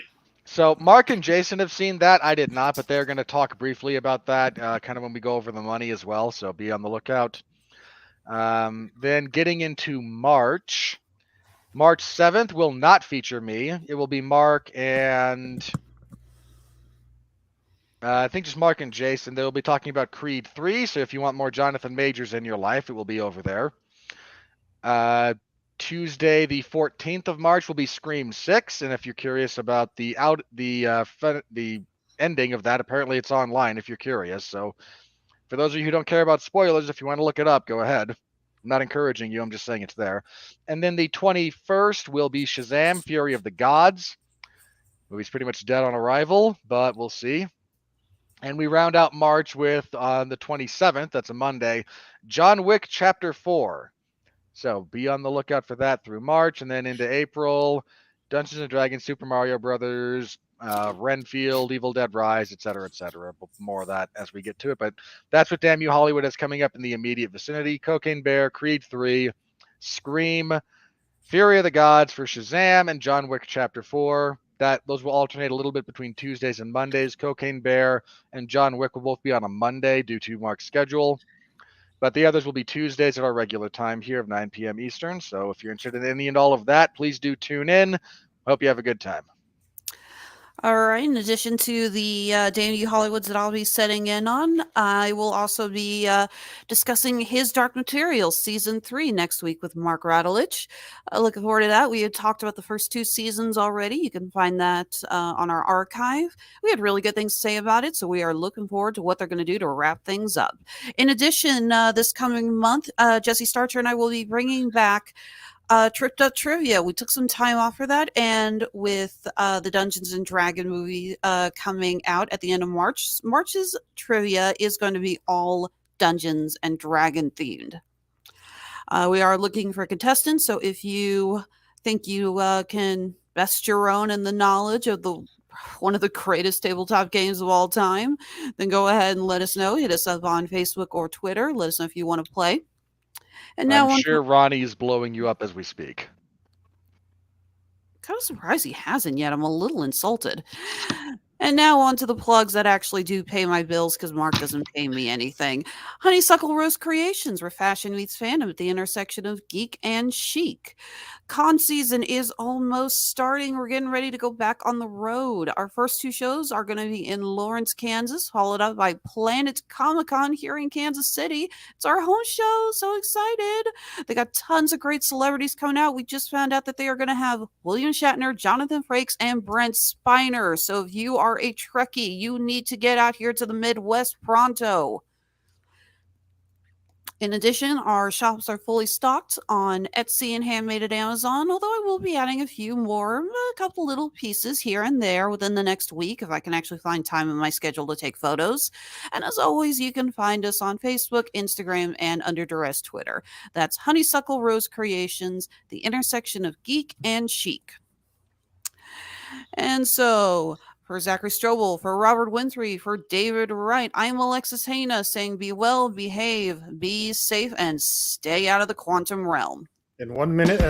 So Mark and Jason have seen that. I did not, but they're going to talk briefly about that kind of when we go over the money as well. So be on the lookout. Then getting into March 7th will not feature me. It will be Mark and I think just Mark and Jason. They will be talking about Creed 3. So if you want more Jonathan Majors in your life, it will be over there. Tuesday, the 14th of March, will be Scream 6, and if you're curious about the ending of that, apparently it's online if you're curious. So for those of you who don't care about spoilers, if you want to look it up, go ahead. I'm not encouraging you, I'm just saying it's there. And then the 21st will be Shazam, Fury of the Gods. Movie's pretty much dead on arrival, but we'll see. And we round out March with, on the 27th, that's a Monday, John Wick Chapter 4. So be on the lookout for that through March, and then into April, Dungeons and Dragons, Super Mario Brothers, Renfield, Evil Dead Rise, etc., etc. More of that as we get to it. But that's what Damn You Hollywood has coming up in the immediate vicinity. Cocaine Bear, Creed 3, Scream, Fury of the Gods for Shazam, and John Wick Chapter 4. Those will alternate a little bit between Tuesdays and Mondays. Cocaine Bear and John Wick will both be on a Monday due to Mark's schedule. But the others will be Tuesdays at our regular time here of 9 p.m. Eastern. So if you're interested in any and all of that, please do tune in. Hope you have a good time. All right. In addition to the Damn You Hollywoods that I'll be setting in on, I will also be discussing His Dark Materials Season 3 next week with Mark Radulich. Looking forward to that. We had talked about the first 2 seasons already. You can find that on our archive. We had really good things to say about it, so we are looking forward to what they're going to do to wrap things up. In addition, this coming month, Jesse Starcher and I will be bringing back Tripped Up Trivia. We took some time off for that, and with the Dungeons and Dragon movie coming out at the end of March, March's trivia is going to be all Dungeons and Dragon themed. We are looking for contestants, so if you think you can best your own in the knowledge of one of the greatest tabletop games of all time, then go ahead and let us know. Hit us up on Facebook or Twitter. Let us know if you want to play. And now I'm sure Ronnie is blowing you up as we speak. Kind of surprised he hasn't yet. I'm a little insulted. And now on to the plugs that actually do pay my bills because Mark doesn't pay me anything. Honeysuckle Rose Creations, where fashion meets fandom at the intersection of geek and chic. Con season is almost starting. We're getting ready to go back on the road. Our first 2 shows are going to be in Lawrence, Kansas, followed up by Planet Comic-Con here in Kansas City. It's our home show. So excited. They got tons of great celebrities coming out. We just found out that they are going to have William Shatner, Jonathan Frakes, and Brent Spiner. So if you are a Trekkie, you need to get out here to the Midwest pronto. In addition, our shops are fully stocked on Etsy and Handmade at Amazon, although I will be adding a few more, a couple little pieces here and there within the next week if I can actually find time in my schedule to take photos. And as always, you can find us on Facebook, Instagram, and Under Duress Twitter. That's Honeysuckle Rose Creations, the intersection of geek and chic. And so, for Zachary Strobel, for Robert Winfree, for David Wright, I'm Alexis Hejna saying be well, behave, be safe, and stay out of the quantum realm. In 1 minute.